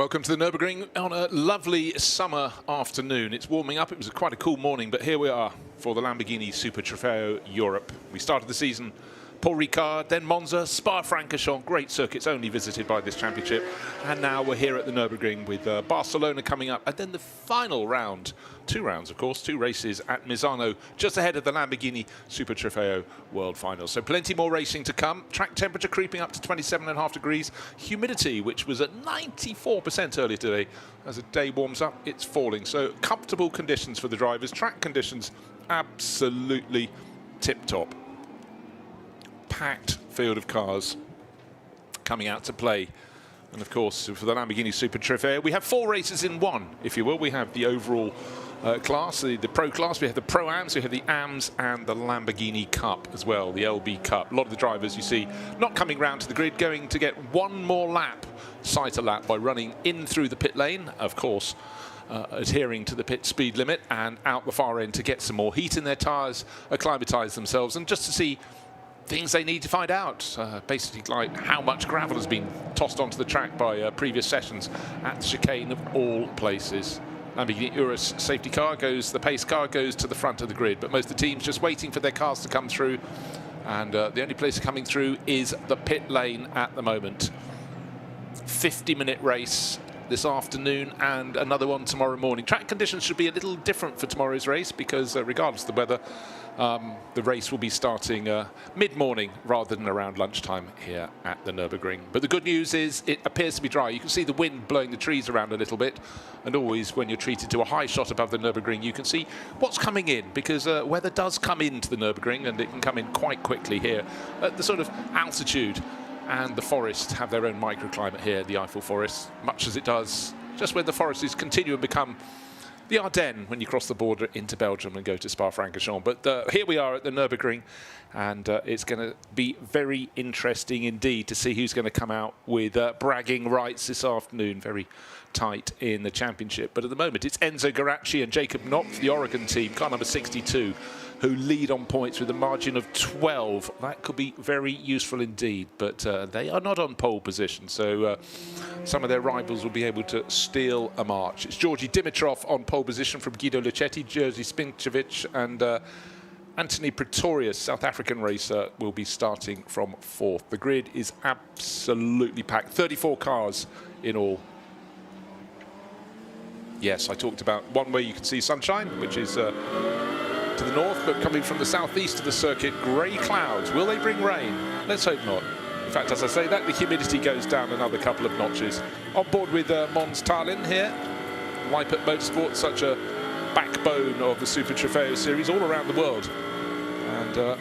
Welcome to the Nürburgring on a lovely summer afternoon. It's warming up. It was quite a cool morning, but here we are for the Lamborghini Super Trofeo Europe. We started the season Paul Ricard, then Monza, Spa-Francorchamps, great circuits only visited by this championship. And now we're here at the Nürburgring with Barcelona coming up. And then the final round, 2 rounds, of course, 2 races at Misano, just ahead of the Lamborghini Super Trofeo World Finals. So plenty more racing to come. Track temperature creeping up to 27.5 degrees. Humidity, which was at 94% earlier today. As the day warms up, it's falling. So comfortable conditions for the drivers. Track conditions, absolutely tip-top. Packed field of cars coming out to play. And of course, for the Lamborghini Super Trofeo, we have 4 races in one, if you will. We have the overall class, the Pro class, we have the Pro-Ams, we have the AMs, and the Lamborghini Cup as well, the LB Cup. A lot of the drivers you see not coming round to the grid, going to get one more lap, sight a lap, by running in through the pit lane, of course, adhering to the pit speed limit, and out the far end to get some more heat in their tyres, acclimatise themselves, and just to see things they need to find out, basically like how much gravel has been tossed onto the track by previous sessions at the chicane of all places. Lamborghini Urus safety car goes, the pace car goes to the front of the grid, but most of the teams just waiting for their cars to come through, and the only place coming through is the pit lane at the moment. 50-minute race this afternoon and another one tomorrow morning. Track conditions should be a little different for tomorrow's race because regardless of the weather, the race will be starting mid-morning rather than around lunchtime here at the Nürburgring. But the good news is it appears to be dry. You can see the wind blowing the trees around a little bit, and always when you're treated to a high shot above the Nürburgring, you can see what's coming in, because weather does come into the Nürburgring, and it can come in quite quickly here at the sort of altitude. And the forests have their own microclimate here, the Eiffel Forest, much as it does just where the forests continue and become the Ardennes when you cross the border into Belgium and go to Spa-Francorchamps. But here we are at the Nürburgring, and it's going to be very interesting indeed to see who's going to come out with bragging rights this afternoon. Very tight in the championship. But at the moment, it's Enzo Garacci and Jacob Knopf, the Oregon team, car number 62, who lead on points with a margin of 12. That could be very useful indeed, but they are not on pole position, so some of their rivals will be able to steal a march. It's Georgi Dimitrov on pole position from Guido Luchetti, Jerzy Spinkovic, and Anthony Pretorius, South African racer, will be starting from 4th. The grid is absolutely packed, 34 cars in all. Yes, I talked about one where you can see sunshine, which is to the north, but coming from the southeast of the circuit, grey clouds. Will they bring rain? Let's hope not. In fact, as I say that, the humidity goes down another couple of notches. On board with Mons Tarlin here. Weipert Motorsport, such a backbone of the Super Trofeo series all around the world. And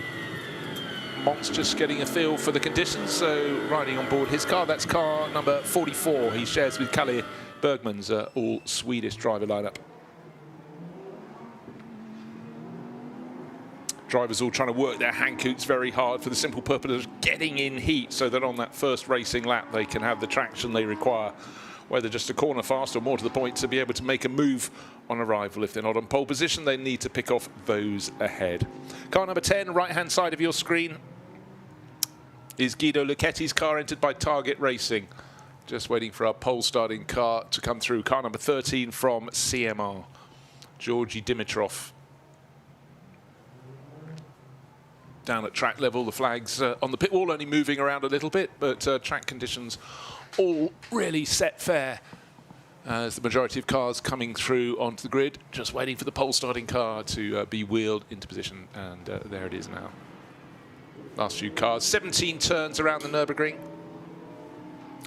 Mons just getting a feel for the conditions, so riding on board his car. That's car number 44. He shares with Kalle Bergman's all Swedish driver lineup. Drivers all trying to work their handcoots very hard for the simple purpose of getting in heat, so that on that first racing lap they can have the traction they require, whether just a corner fast or more to the point to be able to make a move on arrival. If they're not on pole position, they need to pick off those ahead. Car number 10, right-hand side of your screen, is Guido Luchetti's car, entered by Target Racing. Just waiting for our pole starting car to come through. Car number 13 from CMR, Georgi Dimitrov. Down at track level, the flags on the pit wall only moving around a little bit, but track conditions all really set fair as the majority of cars coming through onto the grid, just waiting for the pole starting car to be wheeled into position, and there it is now. Last few cars, 17 turns around the Nürburgring,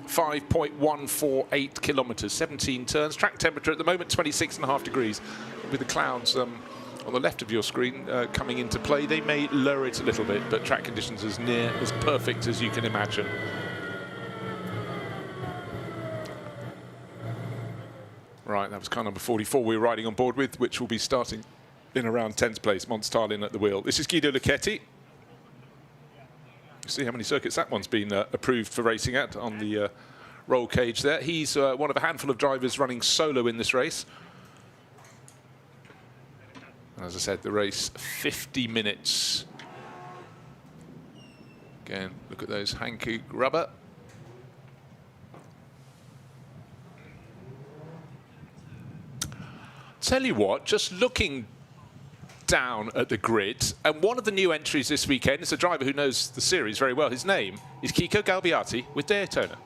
5.148 kilometers, 17 turns. Track temperature at the moment 26.5 degrees, with the clouds on the left of your screen coming into play. They may lower it a little bit, but track conditions as near as perfect as you can imagine. Right, that was car number 44 we were riding on board with, which will be starting in around 10th place. Mons Tarlin at the wheel. This is Guido Luchetti. You see how many circuits that one's been approved for racing at on the roll cage there. He's one of a handful of drivers running solo in this race. As I said, the race, 50 minutes. Again, look at those hankook rubber. Tell you what, just looking down at the grid, and one of the new entries this weekend is a driver who knows the series very well. His name is Kiko Galbiati with Daytona.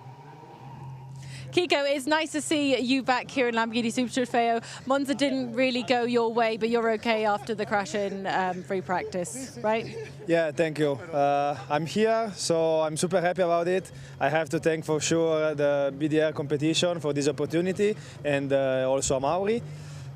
Kiko, it's nice to see you back here in Lamborghini Super Trofeo. Monza didn't really go your way, but you're okay after the crash in free practice, right? Yeah, thank you. I'm here, so I'm super happy about it. I have to thank for sure the BDR competition for this opportunity, and also Amaury.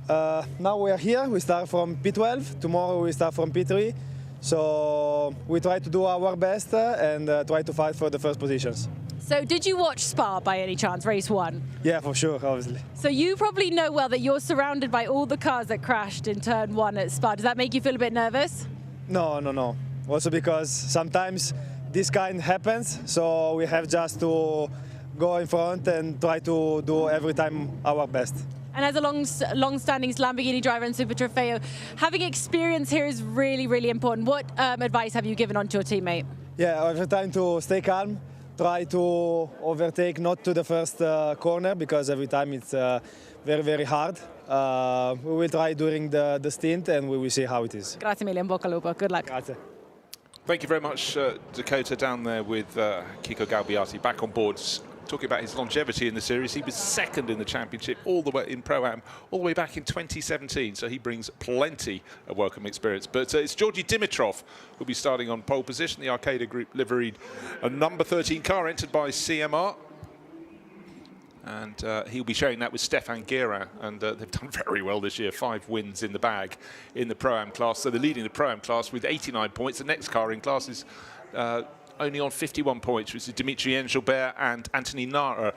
Now we are here. We start from P12. Tomorrow we start from P3. So we try to do our best and try to fight for the first positions. So did you watch Spa by any chance, race 1? Yeah, for sure, obviously. So you probably know well that you're surrounded by all the cars that crashed in turn 1 at Spa. Does that make you feel a bit nervous? No. Also because sometimes this kind happens, so we have just to go in front and try to do every time our best. And as a long-standing Lamborghini driver in Super Trofeo, having experience here is really, really important. What advice have you given on to your teammate? Yeah, every time to stay calm. Try to overtake not to the first corner, because every time it's very, very hard. We will try during the stint and we will see how it is. Grazie mille, in bocca al lupo. Good luck. Grazie. Thank you very much, Dakota, down there with Kiko Galbiati back on board. Talking about his longevity in the series, he was second in the championship all the way in Pro-Am, all the way back in 2017, so he brings plenty of welcome experience. But it's Georgi Dimitrov who'll be starting on pole position, the Arcada Group liveried a number 13 car entered by CMR. And he'll be sharing that with Stefan Guerin, and they've done very well this year, 5 wins in the bag in the Pro-Am class. So they're leading the Pro-Am class with 89 points. The next car in class is only on 51 points, which is Dimitri Engelbert and Anthony Nara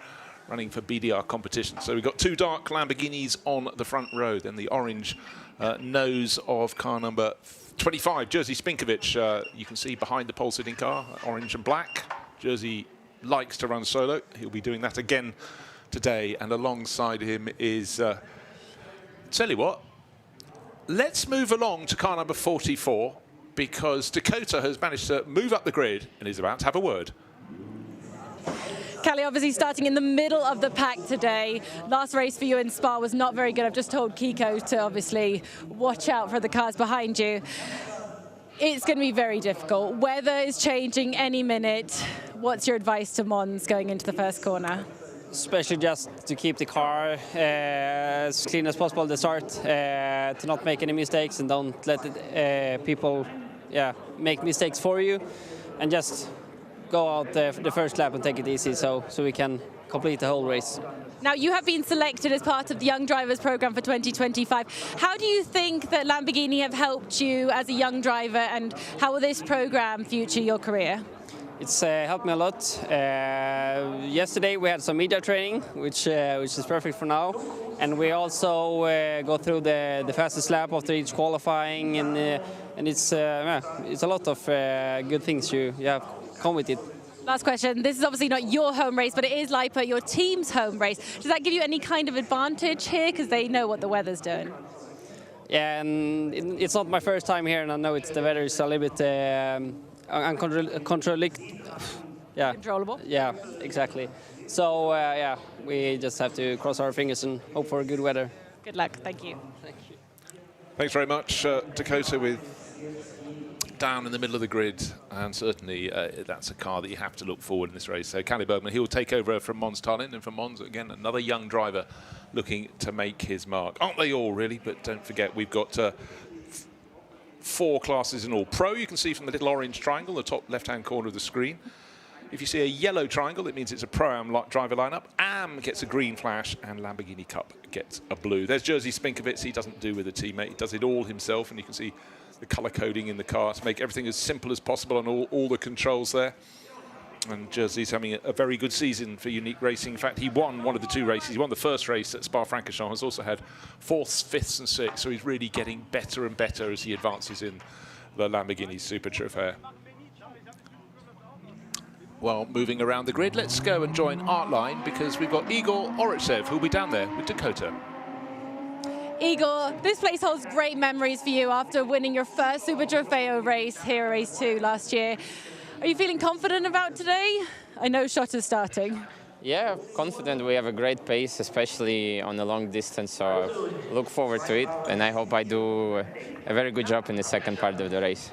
running for BDR competition. So we've got 2 dark Lamborghinis on the front row, then the orange nose of car number 25, Jerzy Spinkovic. You can see behind the pole-sitting car, orange and black. Jerzy likes to run solo. He'll be doing that again today, and alongside him is, tell you what, let's move along to car number 44, because Dakota has managed to move up the grid and is about to have a word. Callie, obviously starting in the middle of the pack today. Last race for you in Spa was not very good. I've just told Kiko to obviously watch out for the cars behind you. It's going to be very difficult. Weather is changing any minute. What's your advice to Mons going into the first corner? Especially just to keep the car as clean as possible at the start, to not make any mistakes and don't let people make mistakes for you, and just go out the first lap and take it easy so we can complete the whole race. Now, you have been selected as part of the Young Drivers Program for 2025. How do you think that Lamborghini have helped you as a young driver, and how will this program future your career? It's helped me a lot. Yesterday we had some media training, which is perfect for now, and we also go through the fastest lap after each qualifying, and it's a lot of good things you have come with it. Last question. This is obviously not your home race, but it is Lipa, your team's home race. Does that give you any kind of advantage here, because they know what the weather's doing? Yeah, and it's not my first time here, and I know the weather is a little bit Controllable? Yeah, exactly. So, we just have to cross our fingers and hope for good weather. Good luck. Thank you. Thank you. Thanks very much, Dakota, with down in the middle of the grid, and certainly that's a car that you have to look forward in this race. So Callie Bergman, he will take over from Mons Tarlin, and from Mons, again, another young driver looking to make his mark. Aren't they all, really? But don't forget, we've got 4 classes in all. Pro, you can see from the little orange triangle, the top left-hand corner of the screen. If you see a yellow triangle, it means it's a Pro-Am driver lineup. Am gets a green flash, and Lamborghini Cup gets a blue. There's Jerzy Spinkovic. He doesn't do with a teammate. He does it all himself, and you can see the color coding in the car to make everything as simple as possible on all the controls there. And Jerzy's having a very good season for Unique Racing. In fact, he won one of the 2 races. He won the first race at Spa-Francorchamps. Has also had 4th, 5th and 6th. So he's really getting better and better as he advances in the Lamborghini Super Trofeo. Well, moving around the grid, let's go and join Artline, because we've got Igor Oritsev, who'll be down there with Dakota. Igor, this place holds great memories for you after winning your first Super Trofeo race here at Race 2 last year. Are you feeling confident about today? I know Schotter's starting. Yeah, confident. We have a great pace, especially on the long distance. So look forward to it, and I hope I do a very good job in the second part of the race.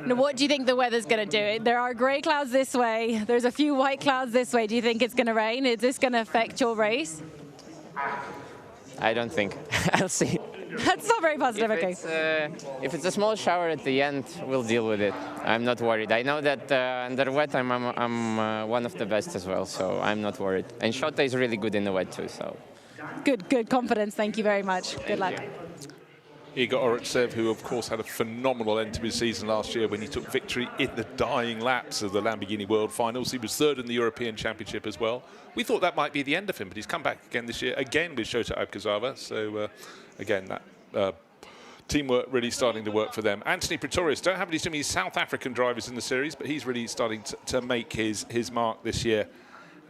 Now, what do you think the weather's going to do? There are grey clouds this way. There's a few white clouds this way. Do you think it's going to rain? Is this going to affect your race? I don't think. I'll see. That's not very positive. Okay. If it's a small shower at the end, we'll deal with it. I'm not worried. I know that under wet, I'm one of the best as well, so I'm not worried. And Shota is really good in the wet too. So. Good confidence. Thank you very much. Good luck. Igor Oretsev, who of course had a phenomenal end to his season last year when he took victory in the dying laps of the Lamborghini World Finals. He was third in the European Championship as well. We thought that might be the end of him, but he's come back again this year, again with Shota Abkazava. So again, that teamwork really starting to work for them. Anthony Pretorius, don't have any too many South African drivers in the series, but he's really starting to make his mark this year.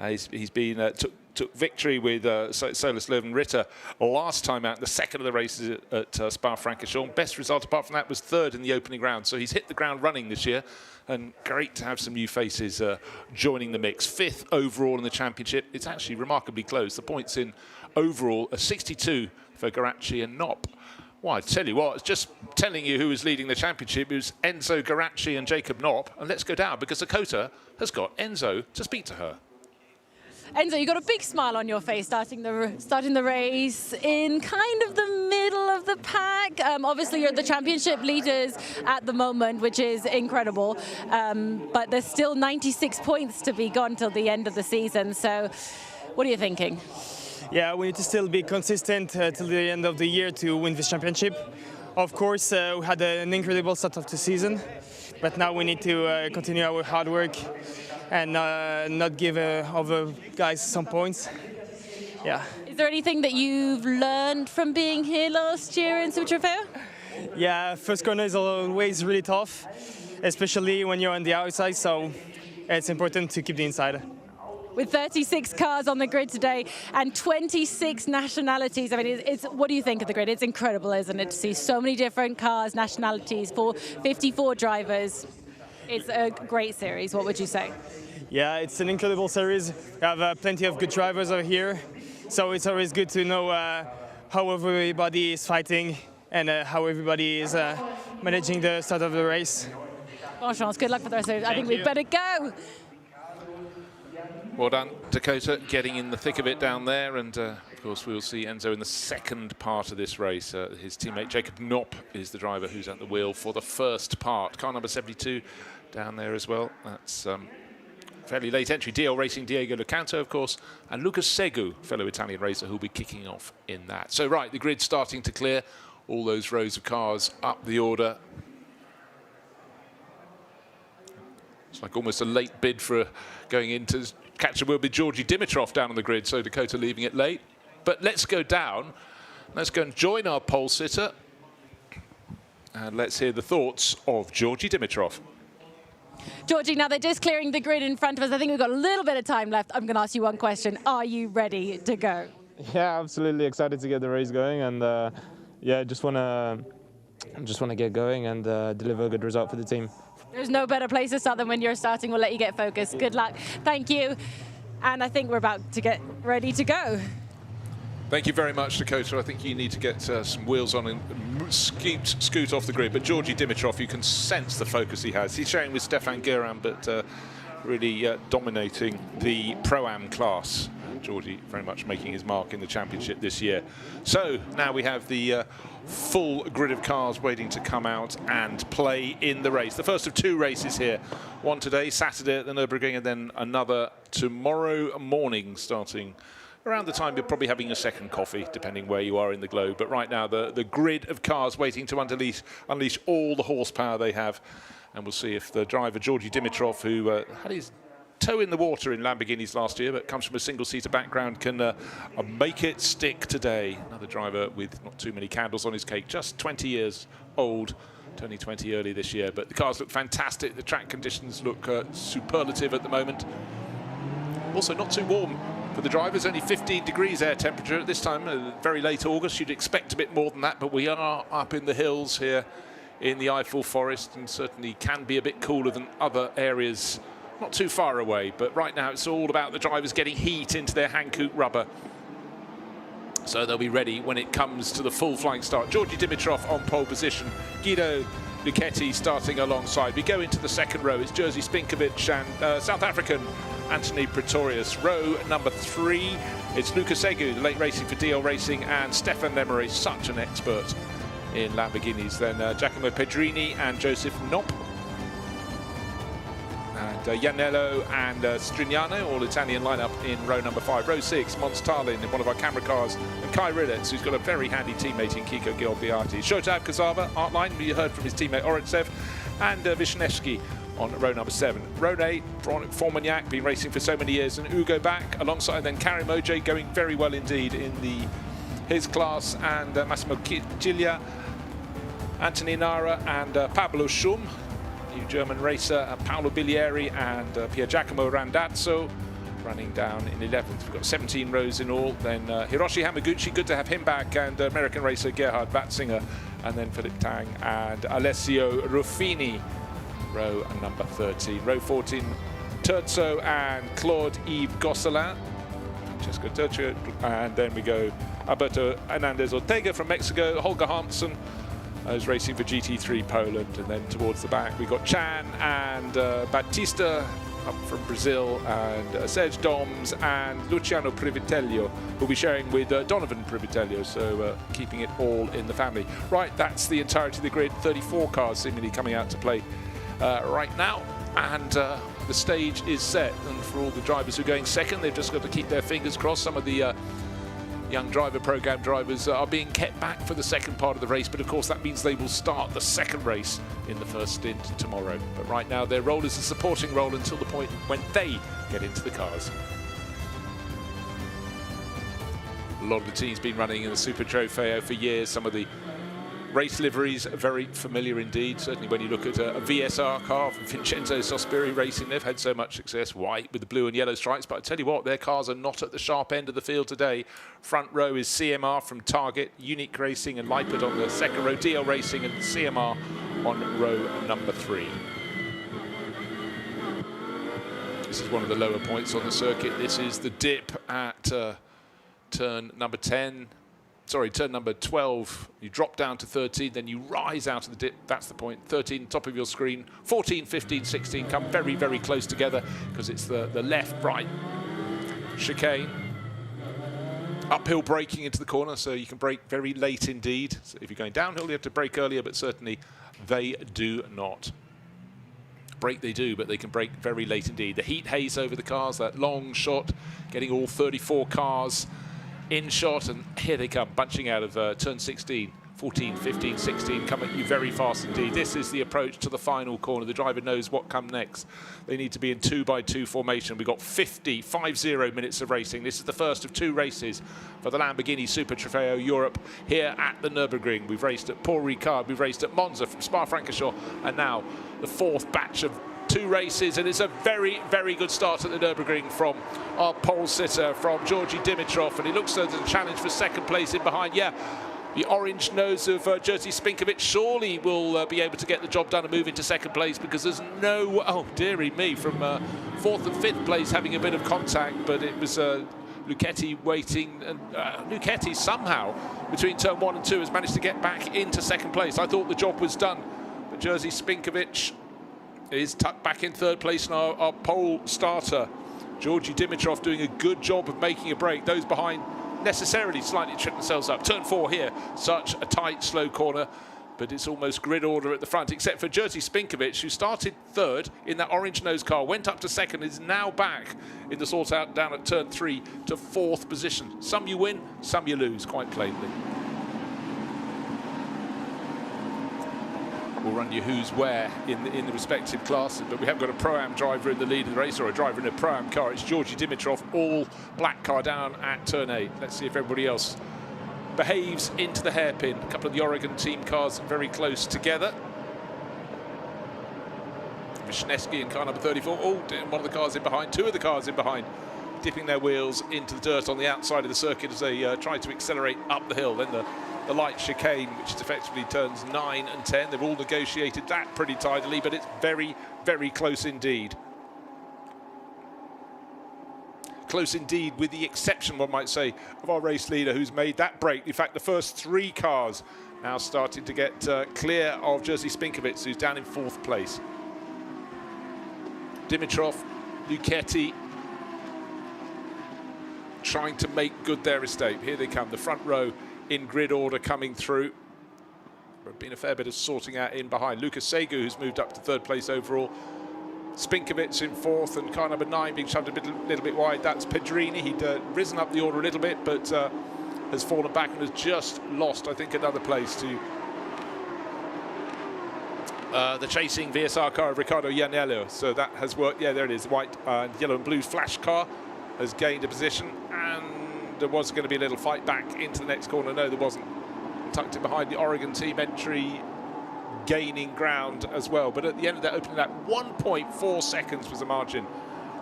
He's been took victory with Solus Löwenritter last time out, the second of the races at Spa-Francorchamps. Best result apart from that was third in the opening round. So he's hit the ground running this year, and great to have some new faces joining the mix. Fifth overall in the championship. It's actually remarkably close. The points in overall are 62 for Garacci and Knopp. Well, I tell you what, it's just telling you who was leading the championship. It was Enzo Garacci and Jacob Knopp. And let's go down, because Dakota has got Enzo to speak to her. Enzo, you got a big smile on your face starting the race in kind of the middle of the pack. Obviously, you're the championship leaders at the moment, which is incredible. But there's still 96 points to be gone till the end of the season. So what are you thinking? Yeah, we need to still be consistent till the end of the year to win this championship. Of course, we had an incredible start of the season, but now we need to continue our hard work and not give other guys some points. Yeah. Is there anything that you've learned from being here last year in Super Trofeo? Yeah, first corner is always really tough, especially when you're on the outside, so it's important to keep the inside. With 36 cars on the grid today and 26 nationalities, I mean, what do you think of the grid? It's incredible, isn't it, to see so many different cars, nationalities, for 54 drivers. It's a great series. What would you say? Yeah, it's an incredible series. We have plenty of good drivers over here, so it's always good to know how everybody is fighting and how everybody is managing the start of the race. Bon chance. Good luck for the rest of it. I think we'd better go. Well done, Dakota, getting in the thick of it down there. And, of course, we'll see Enzo in the second part of this race. His teammate Jacob Knopp is the driver who's at the wheel for the first part. Car number 72 down there as well. That's fairly late entry. DL Racing, Diego Locanto, of course, and Lucas Segu, fellow Italian racer, who'll be kicking off in that. So, right, the grid's starting to clear. All those rows of cars up the order. It's like almost a late bid for going in to catch a wheel with Georgi Dimitrov down on the grid, so Dakota leaving it late. But let's go down. Let's go and join our pole sitter. And let's hear the thoughts of Georgi Dimitrov. Georgie, now they're just clearing the grid in front of us. I think we've got a little bit of time left. I'm going to ask you one question. Are you ready to go? Yeah, absolutely excited to get the race going, and yeah, just want to get going and deliver a good result for the team. There's no better place to start than when you're starting. We'll let you get focused. Good luck. Thank you. And I think we're about to get ready to go. Thank you very much, Dakota. I think you need to get some wheels on and scoot off the grid. But Georgi Dimitrov, you can sense the focus he has. He's sharing with Stefan Guerin, but really dominating the Pro-Am class. Georgi very much making his mark in the championship this year. So now we have the full grid of cars waiting to come out and play in the race. The first of two races here. One today, Saturday at the Nürburgring, and then another tomorrow morning, starting around the time you're probably having a second coffee, depending where you are in the globe. But right now, the grid of cars waiting to unleash all the horsepower they have. And we'll see if the driver, Georgi Dimitrov, who had his toe in the water in Lamborghinis last year, but comes from a single-seater background, can make it stick today. Another driver with not too many candles on his cake, just 20 years old, turning 20 early this year. But the cars look fantastic. The track conditions look superlative at the moment. Also not too warm for the drivers, only 15 degrees air temperature at this time, very late August. You'd expect a bit more than that, but we are up in the hills here in the Eiffel Forest, and certainly can be a bit cooler than other areas not too far away, but right now it's all about the drivers getting heat into their Hankook rubber. So they'll be ready when it comes to the full flying start. Georgi Dimitrov on pole position. Guido Luchetti starting alongside. We go into the second row. It's Jerzy Spinkovic and South African Anthony Pretorius. Row number 3, it's Lucas Egu, late racing for DL Racing, and Stefan Lemery, such an expert in Lamborghinis. Then Giacomo Pedrini and Joseph Knopp. And Iannello and Strignano, all Italian lineup in row number 5. Row 6, Mons Tarlin in one of our camera cars, and Kai Rilletz, who's got a very handy teammate in Kiko Gilbiati. Shotab Kazava, Artline, we heard from his teammate Orentsev, and Wisniewski on row number 7. Row 8, Formagnac, been racing for so many years, and Ugo back alongside then Karim Oje, going very well indeed in his class, and Massimo Ciglia, Anthony Nara, and Pablo Schum, new German racer, Paolo Bilieri, and Pier Giacomo Randazzo running down in 11th. We've got 17 rows in all. Then Hiroshi Hamaguchi, good to have him back, and American racer Gerhard Watzinger, and then Philip Tang and Alessio Ruffini, row number 13. Row 14, Terzo and Claude-Yves Gosselin, Francesco Terzo, and then we go Alberto Hernandez Ortega from Mexico, Holger Hansson, who's racing for GT3 Poland, and then towards the back we got Chan and Batista up from Brazil, and Serge Doms and Luciano Privitello, who'll be sharing with Donovan Privitello, so keeping it all in the family. Right, that's the entirety of the grid. 34 cars seemingly coming out to play right now, and the stage is set. And for all the drivers who are going second, they've just got to keep their fingers crossed. Some of the young driver program drivers are being kept back for the second part of the race, but of course that means they will start the second race in the first stint tomorrow. But right now their role is a supporting role until the point when they get into the cars. A lot of the teams been running in the Super Trofeo for years. Some of the race liveries are very familiar indeed. Certainly when you look at a VSR car from Vincenzo Sospiri Racing, they've had so much success, white with the blue and yellow stripes. But I tell you what, their cars are not at the sharp end of the field today. Front row is CMR from Target, Unique Racing and Leipert on the second row, DL Racing and CMR on row number 3. This is one of the lower points on the circuit. This is the dip at turn number 10. Sorry, turn number 12, you drop down to 13, then you rise out of the dip. That's the point. 13, top of your screen. 14, 15, 16 come very, very close together because it's the left-right chicane. Uphill braking into the corner, so you can brake very late indeed. So if you're going downhill, you have to brake earlier, but certainly they do not. Brake they do, but they can brake very late indeed. The heat haze over the cars, that long shot, getting all 34 cars in shot, and here they come, bunching out of turn 16, 14, 15, 16, come at you very fast indeed. This is the approach to the final corner. The driver knows what comes next. They need to be in 2x2 formation. We've got 50 minutes of racing. This is the first of 2 races for the Lamborghini Super Trofeo Europe here at the Nürburgring. We've raced at Paul Ricard, we've raced at Monza from Spa-Francorchamps, and now the 4th batch of 2 races, and it's a very, very good start at the Nürburgring from our pole sitter, from Georgi Dimitrov, and it looks like there's a challenge for second place in behind. Yeah, the orange nose of Jerzy Spinkovic surely will be able to get the job done and move into second place, because there's no, oh dearie me, from 4th and 5th place having a bit of contact, but it was Luchetti waiting, and Luchetti somehow between turn 1 and 2 has managed to get back into second place. I thought the job was done, but Jerzy Spinkovic is tucked back in 3rd place, and our pole starter, Georgi Dimitrov, doing a good job of making a break. Those behind necessarily slightly trip themselves up. Turn 4 here, such a tight, slow corner, but it's almost grid order at the front, except for Jerzy Spinkovic, who started 3rd in that orange nose car, went up to 2nd, is now back in the sort out down at turn 3 to 4th position. Some you win, some you lose, quite plainly. We'll run you who's where in the respective classes, but we haven't got a Pro-Am driver in the lead of the race, or a driver in a Pro-Am car. It's Georgi Dimitrov, all black car down at turn 8. Let's see if everybody else behaves into the hairpin. A couple of the Oregon team cars very close together. Wisniewski in car number 34. Oh, one of the cars in behind, 2 of the cars in behind, dipping their wheels into the dirt on the outside of the circuit as they try to accelerate up the hill. Then the light chicane, which is effectively turns 9 and 10. They've all negotiated that pretty tidily, but it's very, very close indeed. close indeed, with the exception, one might say, of our race leader who's made that break. In fact, the first 3 cars now starting to get clear of Jerzy Spinkovic, who's down in 4th place. Dimitrov, Luchetti trying to make good their escape. Here they come, the front row in grid order coming through. There's been a fair bit of sorting out in behind. Lukas Segu, who's moved up to 3rd place overall. Spinkovic in 4th, and car number 9 being shoved a little bit wide. That's Pedrini. He'd risen up the order a little bit, but has fallen back and has just lost, I think, another place to the chasing VSR car of Riccardo Ianiello. So that has worked. Yeah, there it is. White, yellow and blue flash car has gained a position, and there was going to be a little fight back into the next corner. No, there wasn't. Tucked it behind the Oregon team entry, gaining ground as well. But at the end of that opening lap, 1.4 seconds was the margin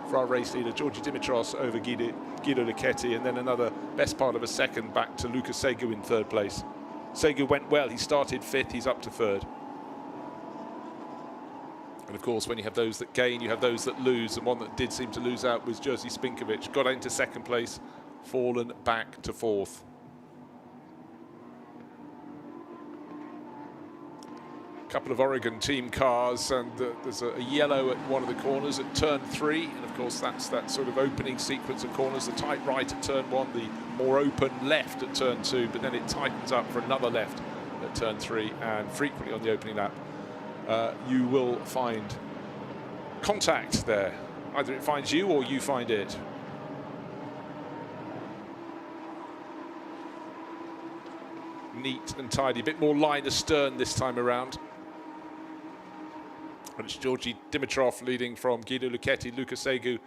for our race leader, Georgi Dimitros, over Guido Luchetti, and then another best part of a second back to Lukas Segu in 3rd place. Segu went well. He started 5th. He's up to 3rd. And of course, when you have those that gain, you have those that lose. And one that did seem to lose out was Jerzy Spinkovic. Got into 2nd place, fallen back to 4th. Couple of Oregon team cars, and there's a yellow at one of the corners at turn 3, and of course that's that sort of opening sequence of corners. The tight right at turn 1, the more open left at turn 2, but then it tightens up for another left at turn 3, and frequently on the opening lap you will find contact there. Either it finds you or you find it. Neat and tidy, a bit more line astern this time around. And it's Georgi Dimitrov leading from Guido Luchetti. Lukas Segu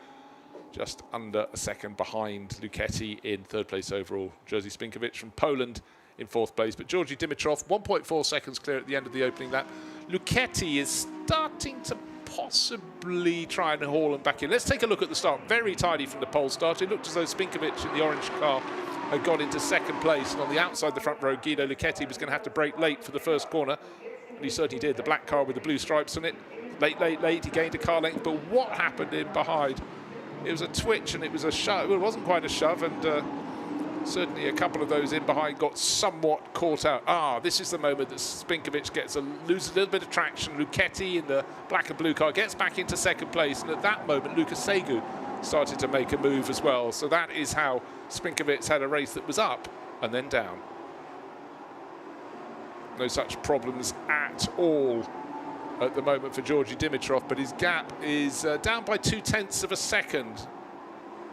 just under a second behind Luchetti in 3rd place overall. Jerzy Spinkovic from Poland in 4th place. But Georgi Dimitrov, 1.4 seconds clear at the end of the opening lap. Luchetti is starting to possibly try and haul him back in. Let's take a look at the start. Very tidy from the pole start. It looked as though Spinkovic in the orange car had got into 2nd place. And on the outside the front row, Guido Luchetti was going to have to brake late for the first corner. And he certainly did. The black car with the blue stripes on it. Late, he gained a car length, but what happened in behind? It was a twitch and it was a shove. Well, it wasn't quite a shove, and certainly a couple of those in behind got somewhat caught out. This is the moment that Spinkovic loses a little bit of traction. Luchetti in the black and blue car gets back into 2nd place, and at that moment, Lukas Segu started to make a move as well. So that is how Spinkovic had a race that was up and then down. No such problems at all at the moment for Georgi Dimitrov, but his gap is down by 0.2 of a second,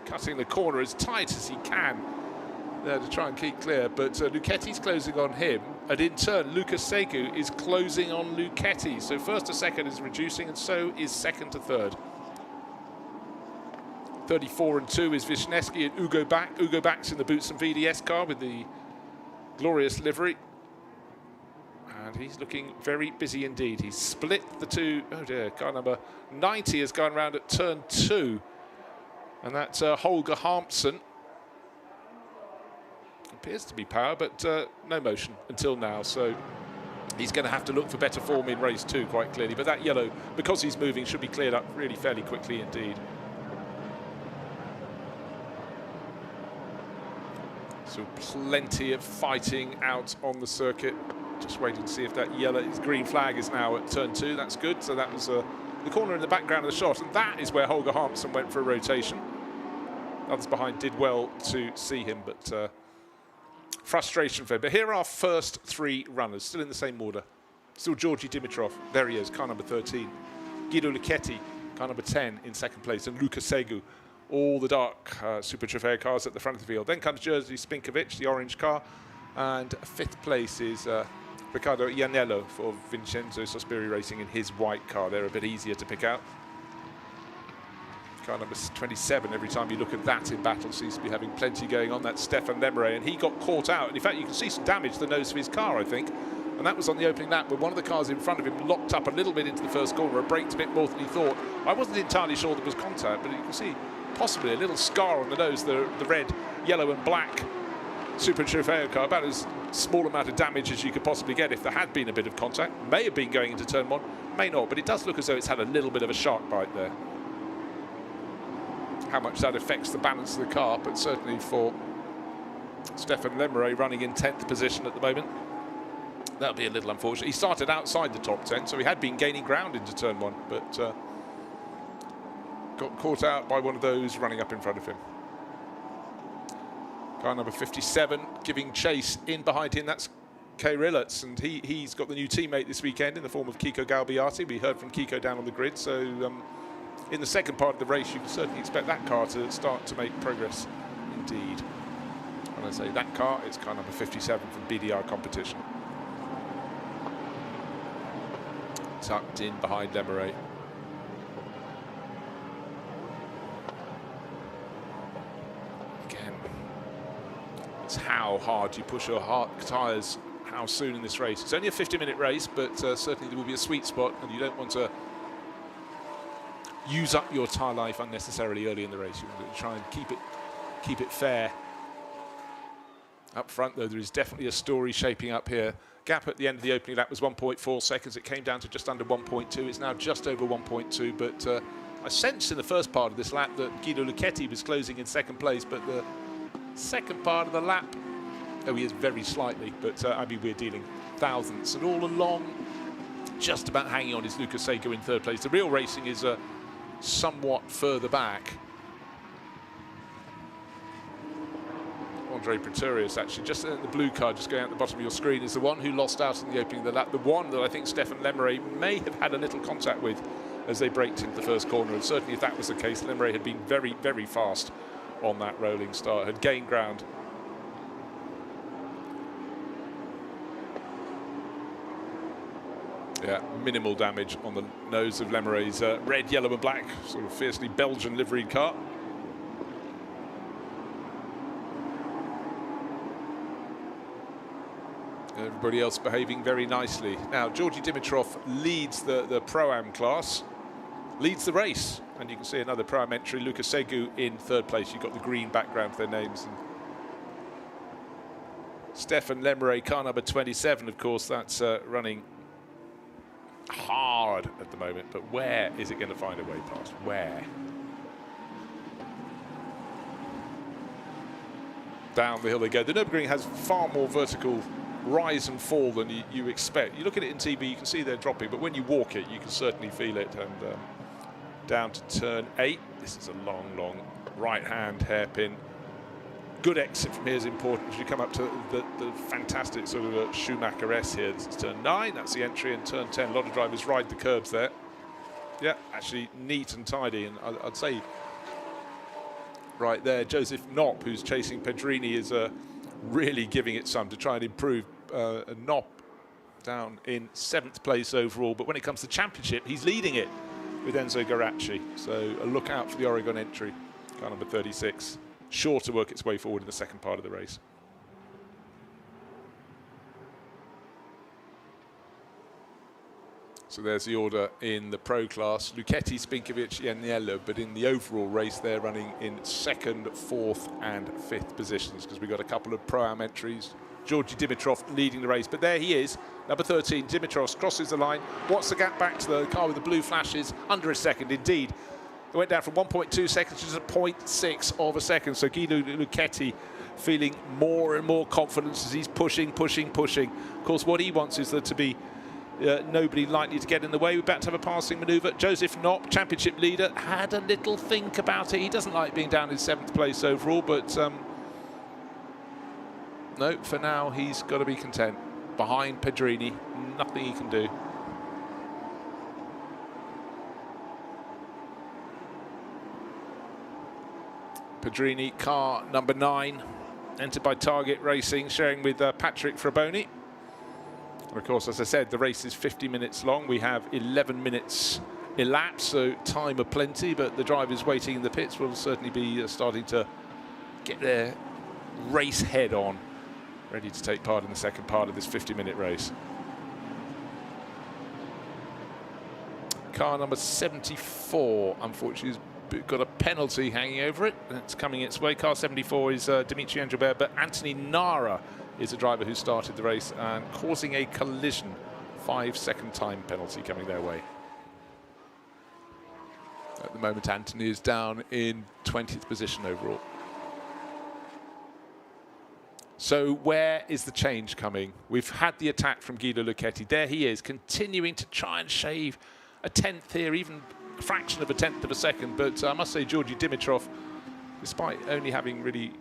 cutting the corner as tight as he can there to try and keep clear. But Luchetti's closing on him, and in turn Lukas Segu is closing on Luchetti. So 1st to 2nd is reducing, and so is 2nd to 3rd. 34 and 2 is Wisniewski and Ugo Back. Ugo Back's in the Boots and VDS car with the glorious livery. And he's looking very busy indeed. He's split the two. Oh dear, car number 90 has gone round at turn 2. And that's Holger Harmsen. Appears to be power, but no motion until now. So he's going to have to look for better form in race 2, quite clearly. But that yellow, because he's moving, should be cleared up really fairly quickly indeed. So plenty of fighting out on the circuit. Just waiting to see if that green flag is now at turn 2. That's good. So that was the corner in the background of the shot, and that is where Holger Harmsen went for a rotation. Others behind did well to see him, but frustration for him. But here are our first 3 runners, still in the same order. Still Georgi Dimitrov. There he is, car number 13. Guido Luchetti, car number 10 in 2nd place, and Lukas Segu. All the dark Super Trofeo cars at the front of the field. Then comes Jerzy Spinkovic, the orange car, and 5th place is Riccardo Ianiello for Vincenzo Sospiri Racing in his white car. They're a bit easier to pick out. Car number 27, every time you look at that in battle, seems to be having plenty going on. That's Stefan Lemire, and he got caught out. And in fact, you can see some damage to the nose of his car, I think. And that was on the opening lap, where one of the cars in front of him locked up a little bit into the first corner, braked a bit more than he thought. I wasn't entirely sure there was contact, but you can see possibly a little scar on the nose, the red, yellow and black Super Trofeo car, about as small amount of damage as you could possibly get if there had been a bit of contact. May have been going into turn 1, may not, but it does look as though it's had a little bit of a shark bite there. how much that affects the balance of the car, but certainly for Stefan Lemeret running in 10th position at the moment, that'll be a little unfortunate. He started outside the top 10, so he had been gaining ground into turn 1, but got caught out by one of those running up in front of him. Car number 57 giving chase in behind him. That's Kay Rillets, and he's got the new teammate this weekend in the form of Kiko Galbiati. We heard from Kiko down on the grid, so in the second part of the race you can certainly expect that car to start to make progress indeed. When I say that car, it's car number 57 from BDR competition. Tucked in behind Lemeret. Again, it's how hard you push your tyres, how soon in this race. It's only a 50-minute race, but certainly there will be a sweet spot, and you don't want to use up your tyre life unnecessarily early in the race. You want to try and keep it fair. Up front, though, there is definitely a story shaping up here. Gap at the end of the opening lap was 1.4 seconds. It came down to just under 1.2. It's now just over 1.2, but I sensed in the first part of this lap that Guido Lucchetti was closing in second place, but the second part of the lap, oh, he is very slightly, but I mean, we're dealing thousandths, and all along, just about hanging on is Lucas Seiko in third place. The real racing is somewhat further back. Andre Pretorius, actually, just the blue car just going out the bottom of your screen, is the one who lost out in the opening of the lap, the one that I think Stefan Lemeret may have had a little contact with as they braked into the first corner, and certainly if that was the case, Lemeret had been very, very fast on that rolling start, had gained ground. Yeah, minimal damage on the nose of Lemeret's red, yellow and black, sort of fiercely Belgian liveried car. Everybody else behaving very nicely. Now, Georgi Dimitrov leads the Pro-Am class, leads the race. And you can see another Pro-Am entry, Lucas Segu in third place. You've got the green background for their names. And Stefan Lemeret, car number 27, of course, that's running hard at the moment. But where is it going to find a way past? Where? Down the hill they go. The Nürburgring has far more vertical rise and fall than you expect. You look at it in TV, you can see they're dropping, but when you walk it, you can certainly feel it. And down to turn 8. This is a long, long right-hand hairpin. Good exit from here is important as you come up to the fantastic sort of Schumacher S here. This is turn 9, that's the entry, and turn 10. A lot of drivers ride the curbs there. Yeah, actually neat and tidy, and I'd say right there, Joseph Knopp, who's chasing Pedrini, is really giving it some to try and improve. Knopp down in 7th place overall, but when it comes to championship, he's leading it with Enzo Garacci. So a look out for the Oregon entry, car number 36, sure to work its way forward in the second part of the race. So there's the order in the pro class. Lucchetti, Spinkovic, Ianiello, but in the overall race, they're running in 2nd, 4th and 5th positions because we've got a couple of Pro-Am entries. Georgi Dimitrov leading the race, but there he is, number 13, Dimitrov crosses the line. What's the gap back to the car with the blue flashes? Under a second, indeed. It went down from 1.2 seconds to 0.6 of a second. So Guido Lucchetti feeling more and more confidence as he's pushing. Of course, what he wants is there to be nobody likely to get in the way. We're about to have a passing manoeuvre. Joseph Knopp, championship leader, had a little think about it. He doesn't like being down in 7th place overall, but no, for now he's got to be content. Behind Pedrini, nothing he can do. Pedrini, car number 9, entered by Target Racing, sharing with Patrick Fraboni. And of course, as I said, the race is 50 minutes long. We have 11 minutes elapsed, so time aplenty, but the drivers waiting in the pits will certainly be starting to get their race head on, ready to take part in the second part of this 50-minute race. Car number 74, unfortunately, has got a penalty hanging over it. It's coming its way. Car 74 is Dimitri Angelbert, but Anthony Nara is a driver who started the race and causing a collision. 5-second time penalty coming their way. At the moment, Anthony is down in 20th position overall. So where is the change coming? We've had the attack from Guido Lucchetti. There he is, continuing to try and shave a tenth here, even a fraction of a tenth of a second. But I must say, Georgi Dimitrov, despite only having really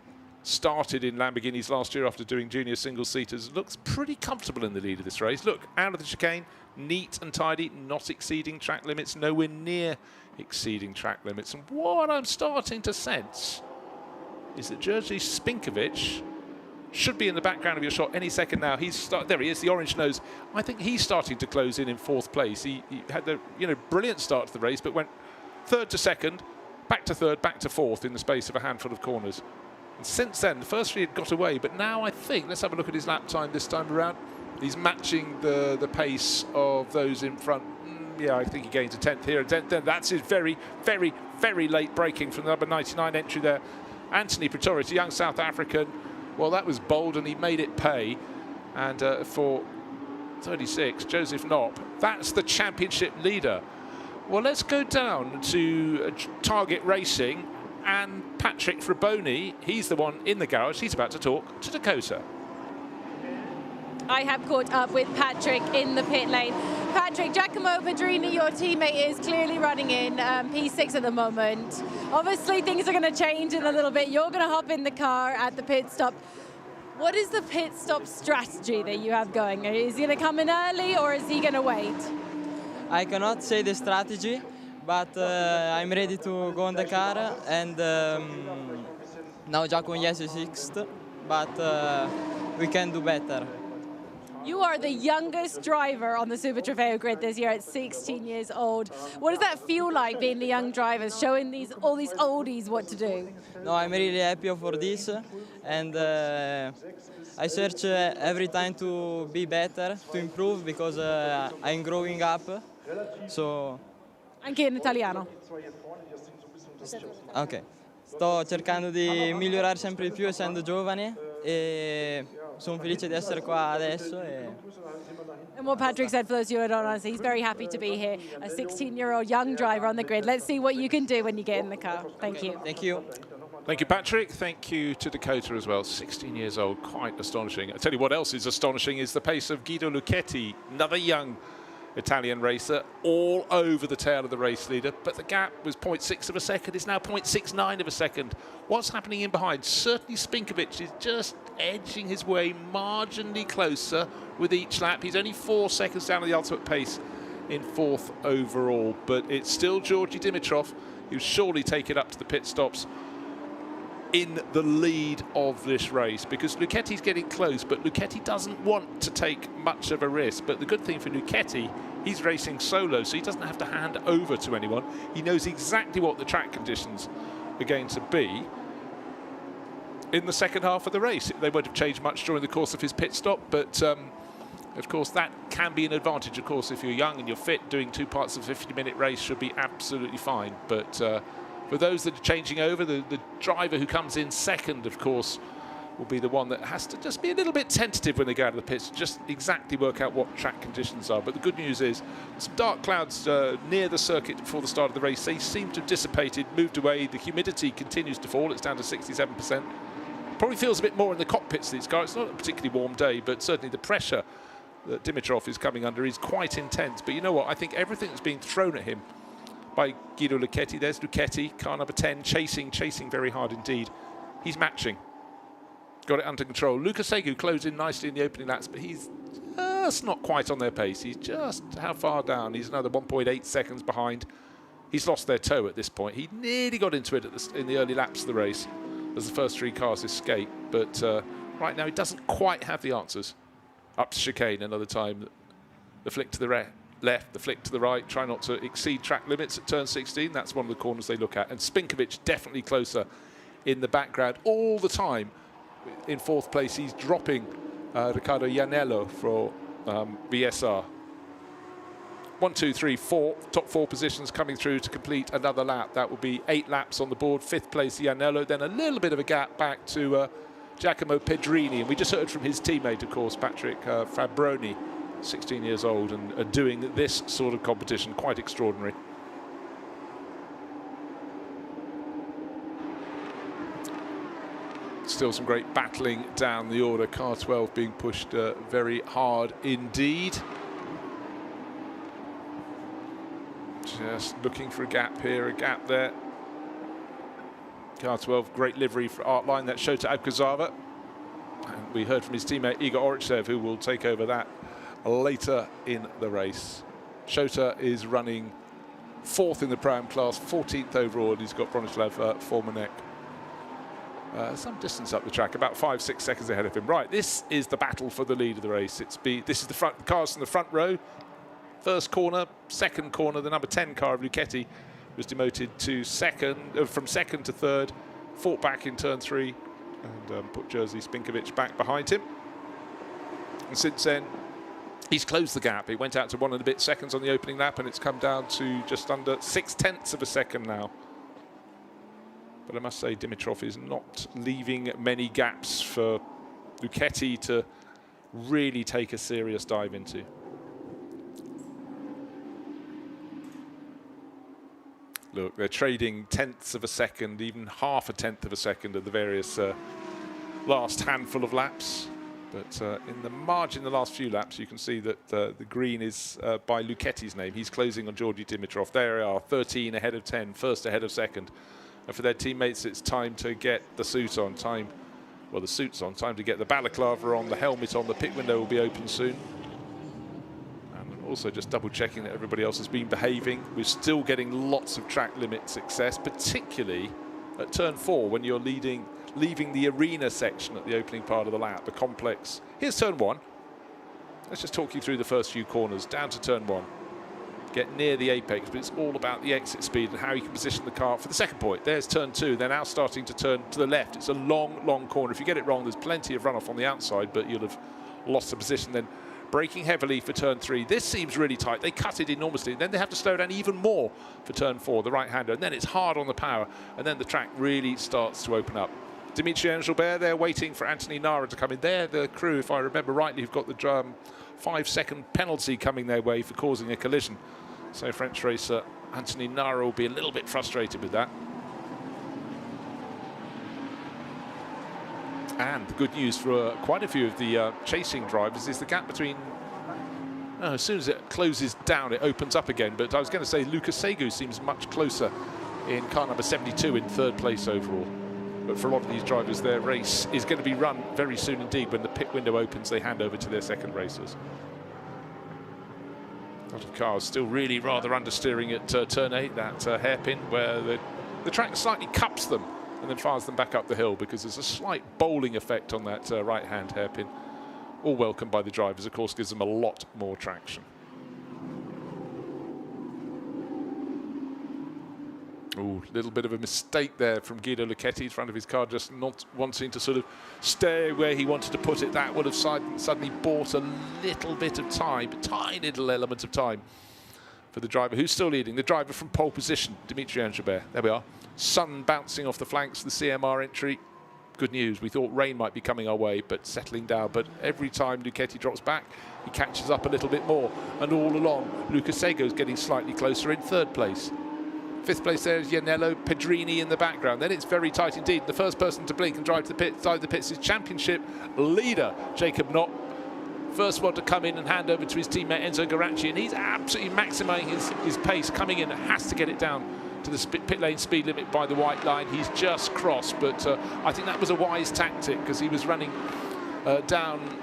started in Lamborghinis last year after doing junior single-seaters, looks pretty comfortable in the lead of this race. Look, out of the chicane, neat and tidy, not exceeding track limits, nowhere near exceeding track limits. And what I'm starting to sense is that Jerzy Spinkovic should be in the background of your shot any second now. There he is, the orange nose. I think he's starting to close in fourth place. He had the brilliant start to the race, but went third to second, back to third, back to fourth in the space of a handful of corners. And since then, the first three had got away, but now I think, let's have a look at his lap time this time around. He's matching the pace of those in front. Yeah, I think he gains a tenth here, a tenth there. That's his very, very, very late braking from the number 99 entry there. Anthony Pretorius, a young South African. Well, that was bold, and he made it pay. And for 36, Joseph Knopp, that's the championship leader. Well, let's go down to Target Racing and Patrick Fraboni. He's the one in the garage. He's about to talk to Dakota. I have caught up with Patrick in the pit lane. Patrick, Giacomo Pedrini, your teammate, is clearly running in P6 at the moment. Obviously, things are going to change in a little bit. You're going to hop in the car at the pit stop. What is the pit stop strategy that you have going? Is he going to come in early, or is he going to wait? I cannot say the strategy, but I'm ready to go on the car. And now Giacomo, yes, is sixth, but we can do better. You are the youngest driver on the Super Trofeo grid this year at 16 years old. What does that feel like, being the young drivers, showing all these oldies what to do? No, I'm really happy for this, and I search every time to be better, to improve, because I'm growing up. So. Anche in italiano. Ok. Sto cercando di migliorare sempre di più, essendo giovane, e sono felice di essere qua adesso. And what Patrick said, for those of you who don't know, he's very happy to be here, a 16-year-old young driver on the grid. Let's see what you can do when you get in the car. Thank you. Thank you. Thank you, Patrick. Thank you to Dakota as well. 16 years old, quite astonishing. I tell you what else is astonishing is the pace of Guido Lucchetti, another young Italian racer, all over the tail of the race leader, but the gap was 0.6 of a second. It's now 0.69 of a second. What's happening in behind? Certainly Spinkovic is just edging his way marginally closer with each lap. He's only 4 seconds down on the ultimate pace in fourth overall, but it's still Georgi Dimitrov who's surely take it up to the pit stops in the lead of this race, because Lucchetti's getting close, but Lucchetti doesn't want to take much of a risk. But the good thing for Lucchetti, he's racing solo, so he doesn't have to hand over to anyone. He knows exactly what the track conditions are going to be in the second half of the race. They won't have changed much during the course of his pit stop, but of course that can be an advantage. Of course, if you're young and you're fit, doing 2 parts of a 50-minute race should be absolutely fine. But for those that are changing over, the driver who comes in second, of course, will be the one that has to just be a little bit tentative when they go out of the pits, just exactly work out what track conditions are. But the good news is some dark clouds near the circuit before the start of the race. They seem to have dissipated, moved away. The humidity continues to fall. It's down to 67%. Probably feels a bit more in the cockpits of these cars. It's not a particularly warm day, but certainly the pressure that Dimitrov is coming under is quite intense. But you know what? I think everything that's being thrown at him by Guido Lucchetti. There's Lucchetti, car number 10, chasing very hard indeed. He's matching. Got it under control. Lucas Segu closed in nicely in the opening laps, but he's just not quite on their pace. He's just how far down? He's another 1.8 seconds behind. He's lost their toe at this point. He nearly got into it in the early laps of the race as the first 3 cars escaped, but right now he doesn't quite have the answers. Up to chicane another time. The flick to the left, the flick to the right, try not to exceed track limits at turn 16. That's one of the corners they look at. And Spinkovic definitely closer in the background all the time. In fourth place, he's dropping Riccardo Iannello for VSR. 1, 2, 3, 4 top 4 positions coming through to complete another lap. That will be 8 laps on the board. 5th place Iannello, then a little bit of a gap back to Giacomo Pedrini, and we just heard from his teammate, of course, Patrick Fabroni, 16 years old, and doing this sort of competition. Quite extraordinary. still some great battling down the order. Car 12 being pushed very hard indeed. Just looking for a gap here, a gap there. Car 12, great livery for Artline. That's Shota Abkazava. And we heard from his teammate Igor Orychev, who will take over that later in the race. Shota is running 4th in the Pro-Am class, 14th overall, and he's got Bronislav Formanek some distance up the track, about 5-6 seconds ahead of him. Right, this is the battle for the lead of the race. This is the cars in the front row. First corner, second corner, the number 10 car of Luchetti was demoted to from second to third, fought back in turn 3, and put Jerzy Spinkovic back behind him. And since then, he's closed the gap. It went out to 1 and a bit seconds on the opening lap, and it's come down to just under 0.6 of a second now. But I must say, Dimitrov is not leaving many gaps for Luchetti to really take a serious dive into. Look, they're trading 1/10 of a second, even 1/2 of a second at the various last handful of laps. But in the margin, the last few laps, you can see that the green is by Luchetti's name. He's closing on Georgi Dimitrov. There they are, 13 ahead of 10, first ahead of second. And for their teammates, it's time to get the suit on. The suit's on. Time to get the balaclava on, the helmet on. The pit window will be open soon. And also just double checking that everybody else has been behaving. We're still getting lots of track limit success, particularly at turn 4 when you're leaving the arena section at the opening part of the lap, the complex. Here's turn 1. Let's just talk you through the first few corners down to turn 1. Get near the apex, but it's all about the exit speed and how you can position the car for the second point. There's turn 2. They're now starting to turn to the left. It's a long, long corner. If you get it wrong, there's plenty of runoff on the outside, but you'll have lost the position. Then braking heavily for turn 3. This seems really tight. They cut it enormously. Then they have to slow down even more for turn 4, the right-hander. And then it's hard on the power. And then the track really starts to open up. Dimitri Engelbert, they're waiting for Anthony Nara to come in. They're the crew, if I remember rightly, who've got the 5-second penalty coming their way for causing a collision. So French racer Anthony Nara will be a little bit frustrated with that. And the good news for quite a few of the chasing drivers is the gap between... as soon as it closes down, it opens up again. But I was going to say Lucas Segu seems much closer in car number 72 in 3rd place overall. But for a lot of these drivers, their race is going to be run very soon indeed. When the pit window opens, they hand over to their second racers. A lot of cars still really rather understeering at turn 8, that hairpin, where the track slightly cups them and then fires them back up the hill because there's a slight bowling effect on that right-hand hairpin. All welcomed by the drivers, of course, gives them a lot more traction. Oh, a little bit of a mistake there from Guido Luchetti in front of his car, just not wanting to sort of stay where he wanted to put it. That would have suddenly bought a little bit of time, a tiny little element of time for the driver, who's still leading. The driver from pole position, Dimitri Engelbert. There we are. Sun bouncing off the flanks, the CMR entry. Good news. We thought rain might be coming our way, but settling down. But every time Luchetti drops back, he catches up a little bit more. And all along, Lucas Sego's getting slightly closer in 3rd place. 5th place there is Janello Pedrini in the background. Then it's very tight indeed. The first person to blink and drive to the side of the pits is championship leader Jacob Knott. First one to come in and hand over to his teammate Enzo Garacci, and he's absolutely maximising his pace. Coming in, has to get it down to the pit lane speed limit by the white line. He's just crossed, but I think that was a wise tactic because he was running down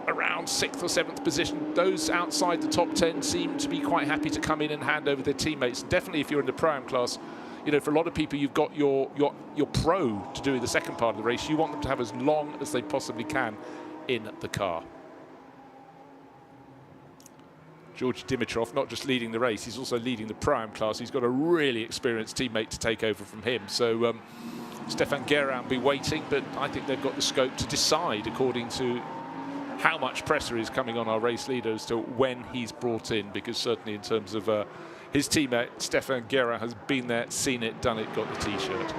around 6th or 7th position. Those outside the top 10 seem to be quite happy to come in and hand over their teammates. Definitely if you're in the Pro-Am class, you know, for a lot of people, you've got your pro to do the second part of the race. You want them to have as long as they possibly can in the car. Georgi Dimitrov not just leading the race, he's also leading the Pro-Am class. He's got a really experienced teammate to take over from him. So Stefan Guerin will be waiting, but I think they've got the scope to decide according to how much pressure is coming on our race leader as to when he's brought in, because certainly in terms of his teammate, Stefan Guerin has been there, seen it, done it, got the T-shirt.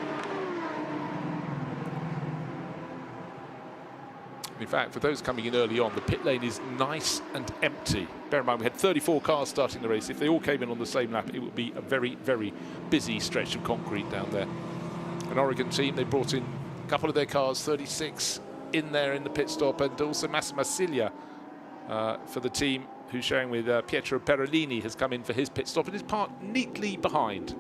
In fact, for those coming in early on, the pit lane is nice and empty. Bear in mind, we had 34 cars starting the race. If they all came in on the same lap, it would be a very, very busy stretch of concrete down there. An Oregon team, they brought in A couple of their cars, 36 in there in the pit stop, and also Massimo Cilia for the team, who's showing with Pietro Perolini, has come in for his pit stop and is parked neatly behind.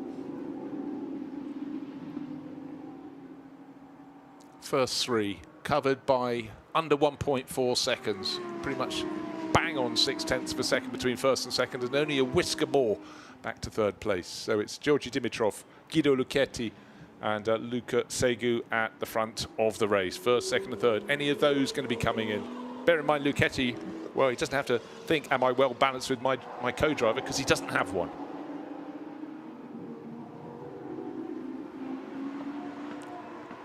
First three covered by under 1.4 seconds, pretty much bang on 0.6 of a second between first and second, and only a whisker more back to third place. So it's Georgi Dimitrov, Guido Luchetti and Luca Segu at the front of the race. First, second and third. Any of those going to be coming in? Bear in mind, Luchetti, well, he doesn't have to think, am I well balanced with my co-driver, because he doesn't have one.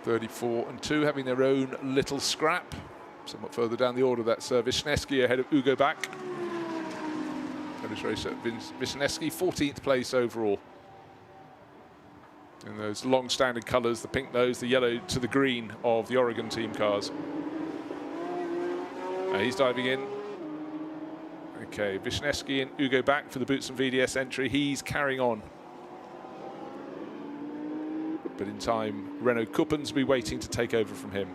(34 and 2) having their own little scrap. Somewhat further down the order, that's Wisniewski ahead of Ugo Bach. Polish racer Wisniewski, 14th place overall. In those long-standing colours, the pink nose, the yellow to the green of the Oregon team cars. He's diving in. Okay, Wisniewski and Ugo Bach for the Boots and VDS entry. He's carrying on. But in time, Renaud Kuppens will be waiting to take over from him.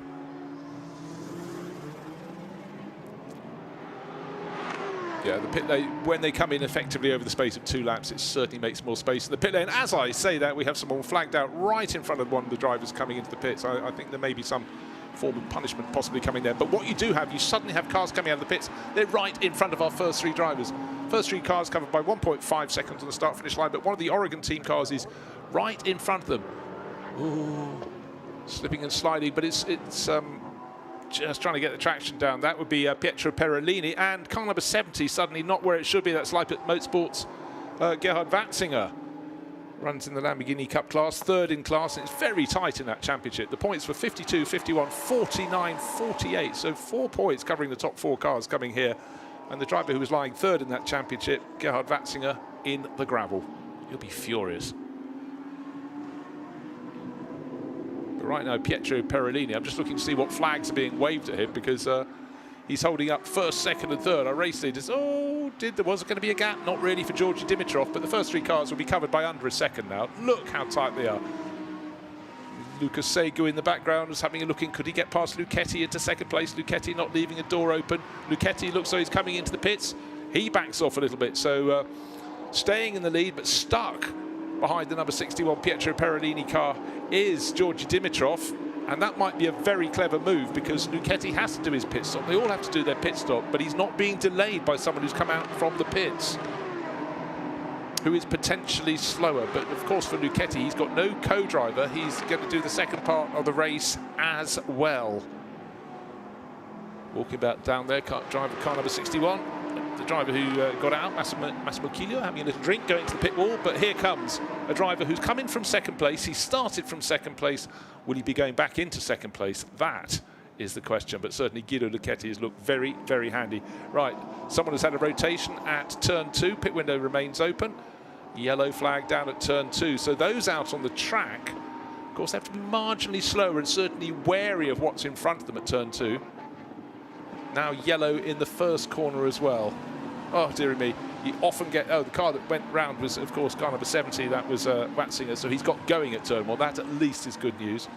Yeah, the pit lane, when they come in effectively over the space of 2 laps, it certainly makes more space in the pit lane. As I say that, we have someone flagged out right in front of one of the drivers coming into the pits. I think there may be some form of punishment possibly coming there. But what you do have, you suddenly have cars coming out of the pits. They're right in front of our first 3 drivers. First 3 cars covered by 1.5 seconds on the start-finish line, but one of the Oregon team cars is right in front of them. Ooh, slipping and sliding, but it's just trying to get the traction down. That would be Pietro Perolini, and car number 70 suddenly not where it should be. That's Leipzig Motorsports Gerhard Watzinger. Runs in the Lamborghini Cup class, 3rd in class, and it's very tight in that championship. The points were 52, 51, 49, 48. So 4 points covering the top 4 cars coming here. And the driver who was lying 3rd in that championship, Gerhard Watzinger, in the gravel. He'll be furious. But right now, Pietro Perolini, I'm just looking to see what flags are being waved at him, because he's holding up 1st, 2nd and 3rd. Our race leaders, there was going to be a gap? Not really for Georgi Dimitrov, but the first 3 cars will be covered by under a second now. Look how tight they are. Lucas Segu in the background was having a look in. Could he get past Luchetti into 2nd place? Luchetti not leaving a door open. Luchetti looks like he's coming into the pits. He backs off a little bit, so staying in the lead, but stuck behind the number 61 Pietro Perolini car is Georgi Dimitrov. And that might be a very clever move, because Luchetti has to do his pit stop. They all have to do their pit stop, but he's not being delayed by someone who's come out from the pits, who is potentially slower. But of course, for Luchetti, he's got no co-driver. He's going to do the second part of the race as well. Walking back down there, driver car number 61. The driver who got out, Massimo Cilio, having a little drink, going to the pit wall. But here comes a driver who's come in from 2nd place. He started from 2nd place. Will he be going back into 2nd place? That is the question. But certainly Guido Luchetti has looked very, very handy. Right, someone has had a rotation at turn 2. Pit window remains open. Yellow flag down at turn 2. So those out on the track, of course, have to be marginally slower and certainly wary of what's in front of them at turn 2. Now yellow in the first corner as well. Oh, dearie me. You often get... Oh, the car that went round was, of course, car number 70. That was Watzinger, so he's got going at turn 1. That at least is good news.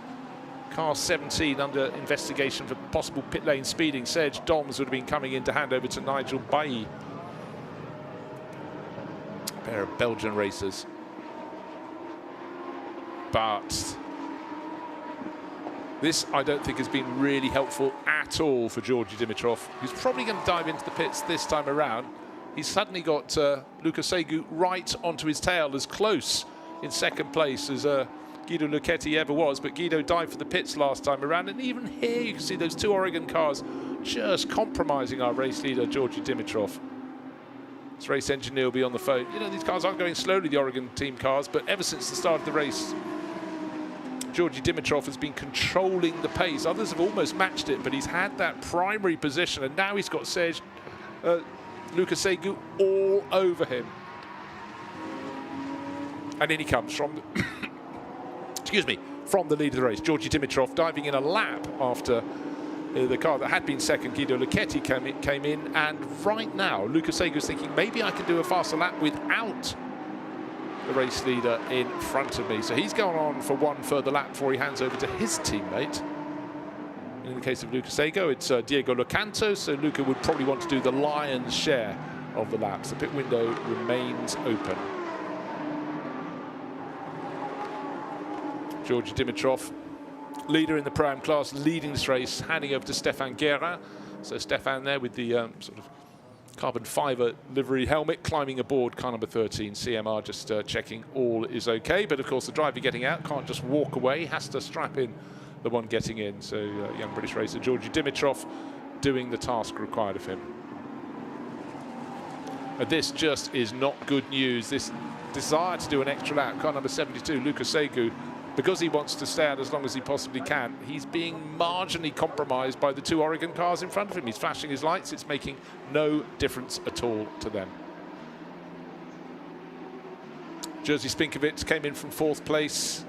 Car 17 under investigation for possible pit lane speeding. Serge Doms would have been coming in to hand over to Nigel Bailly. A pair of Belgian racers. But this, I don't think, has been really helpful at all for Georgi Dimitrov, who's probably going to dive into the pits this time around. He's suddenly got Luca Segu right onto his tail, as close in 2nd place as Guido Luchetti ever was. But Guido dived for the pits last time around. And even here, you can see those 2 Oregon cars just compromising our race leader, Georgi Dimitrov. This race engineer will be on the phone. You know, these cars aren't going slowly, the Oregon team cars, but ever since the start of the race, Georgi Dimitrov has been controlling the pace. Others have almost matched it, but he's had that primary position, and now he's got Serge Luca Segu all over him. And in he comes from the excuse me, from the lead of the race. Georgi Dimitrov diving in a lap after the car that had been 2nd, Guido Luchetti, came in. And right now, Luca Segu is thinking, maybe I can do a faster lap without the race leader in front of me. So he's going on for 1 further lap before he hands over to his teammate. And in the case of Luca Sego, it's Diego Locanto, so Luca would probably want to do the lion's share of the laps. The pit window remains open. Georgi Dimitrov, leader in the Pro-Am class, leading this race, handing over to Stefan Guerin. So Stefan there with the sort of carbon fibre livery helmet, climbing aboard car number 13. CMR just checking all is okay. But of course, the driver getting out can't just walk away, has to strap in the one getting in. So young British racer Georgi Dimitrov doing the task required of him. And this just is not good news. This desire to do an extra lap, car number 72, Luca Segu, because he wants to stay out as long as he possibly can, he's being marginally compromised by the two Oregon cars in front of him. He's flashing his lights. It's making no difference at all to them. Jerzy Spinkovic came in from 4th place.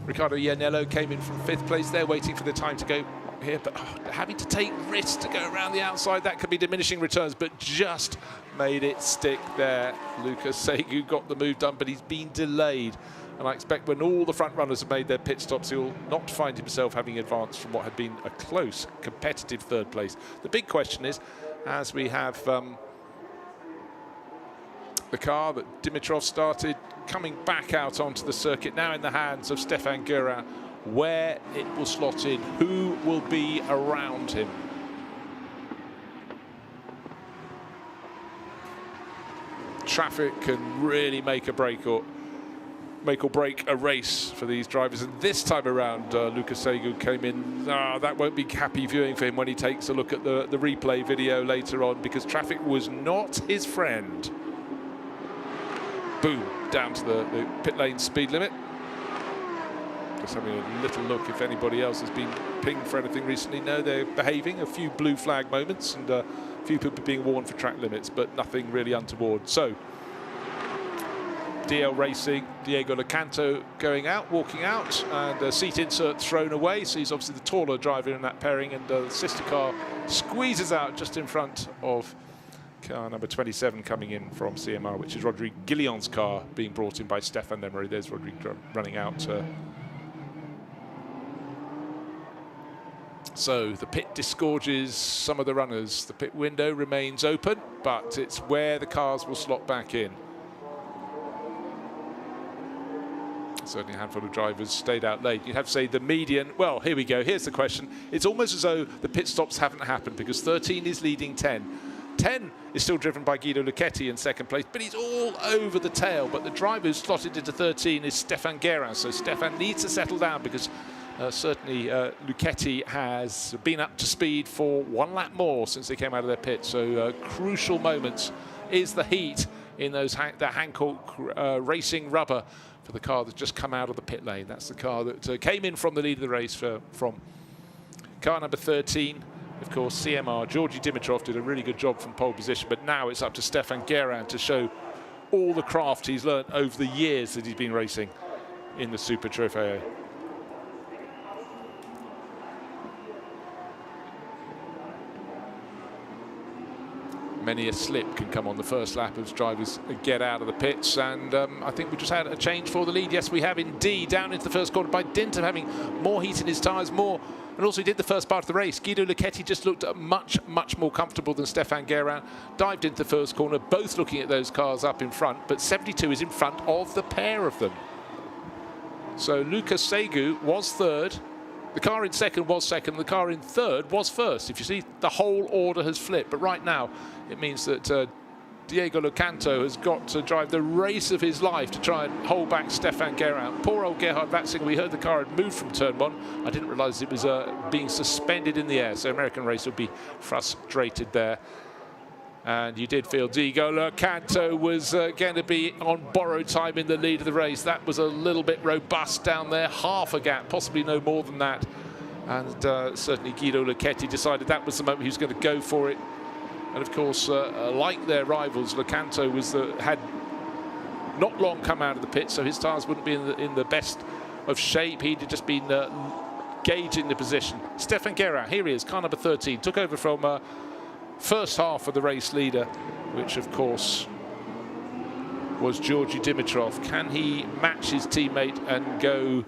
Riccardo Iannello came in from 5th place. They're waiting for the time to go here, but having to take risks to go around the outside, that could be diminishing returns, but just made it stick there. Luca Segu got the move done, but he's been delayed. And I expect when all the front runners have made their pit stops, he'll not find himself having advanced from what had been a close, competitive 3rd place. The big question is, as we have the car that Dimitrov started coming back out onto the circuit, now in the hands of Stefan Guerin, where it will slot in, who will be around him. Traffic can really make or break a race for these drivers, and this time around Luca Segu came in. That won't be happy viewing for him when he takes a look at the replay video later on, because traffic was not his friend. Boom, down to the pit lane speed limit. Just having a little look if anybody else has been pinged for anything recently. No, they're behaving. A few blue flag moments and a few people being warned for track limits, but nothing really untoward. So, DL Racing, Diego Locanto going out, walking out, and a seat insert thrown away. So he's obviously the taller driver in that pairing, and the sister car squeezes out just in front of car number 27 coming in from CMR, which is Rodrigue Guillon's car being brought in by Stefan Lemery. There's Rodrigue running out. So the pit disgorges some of the runners. The pit window remains open, but it's where the cars will slot back in. Certainly a handful of drivers stayed out late. You'd have to say the median. Well, here we go. Here's the question. It's almost as though the pit stops haven't happened, because 13 is leading 10. 10 is still driven by Guido Lucchetti in 2nd place, but he's all over the tail. But the driver who's slotted into 13 is Stefan Guerin. So Stefan needs to settle down, because certainly Lucchetti has been up to speed for 1 lap more since they came out of their pit. So crucial moments is the heat in those the Hankook racing rubber for the car that's just come out of the pit lane. That's the car that came in from the lead of the race from car number 13. Of course, CMR, Georgi Dimitrov did a really good job from pole position, but now it's up to Stefan Guerin to show all the craft he's learned over the years that he's been racing in the Super Trofeo. Many a slip can come on the first lap as drivers get out of the pits, and I think we just had a change for the lead. Yes, we have indeed, down into the first corner by dint of having more heat in his tyres, more, and also he did the first part of the race. Guido Lucchetti just looked much more comfortable than Stefan Guerin. Dived into the first corner, both looking at those cars up in front, but 72 is in front of the pair of them. So Luca Segu was 3rd. The car in 2nd was 2nd, the car in 3rd was 1st. If you see, the whole order has flipped. But right now, it means that Diego Locanto has got to drive the race of his life to try and hold back Stefan Guerin. Poor old Gerhard Watzinger, we heard the car had moved from turn 1. I didn't realise it was being suspended in the air, so American racer will be frustrated there. And you did feel Diego Locanto was going to be on borrowed time in the lead of the race. That was a little bit robust down there, half a gap, possibly no more than that. And certainly Guido Lucchetti decided that was the moment he was going to go for it. And of course, like their rivals, Locanto had not long come out of the pit, so his tyres wouldn't be in the best of shape. He'd just been gauging the position. Stefan Guerin, here he is, car number 13, took over from first half of the race leader, which of course was Georgi Dimitrov. Can he match his teammate and go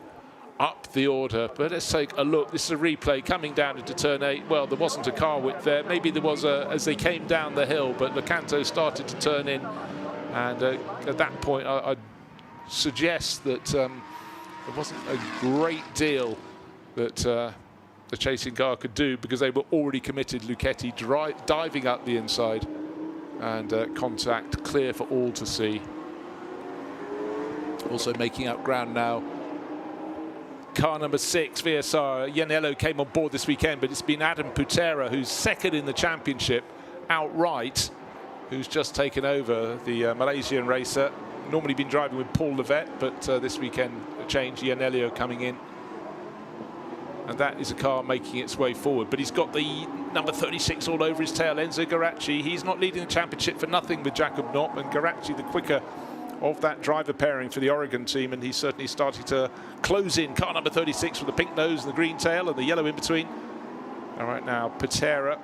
up the order. But let's take a look. This is a replay coming down into turn 8. Well, there wasn't a car width there. Maybe there was as they came down the hill, but Locanto started to turn in. And at that point, I'd suggest that there wasn't a great deal that the chasing car could do, because they were already committed. Lucchetti diving up the inside, and contact clear for all to see. Also making up ground now, car number 6, VSR. Iannello came on board this weekend, but it's been Adam Putera, who's second in the championship outright, who's just taken over the Malaysian racer. Normally been driving with Paul Levette, but this weekend a change, Iannello coming in. And that is a car making its way forward. But he's got the number 36 all over his tail, Enzo Garacci. He's not leading the championship for nothing with Jakob Knopp, and Garacci the quicker of that driver pairing for the Oregon team, and he's certainly starting to close in. Car number 36 with the pink nose and the green tail and the yellow in between. All right, now Putera.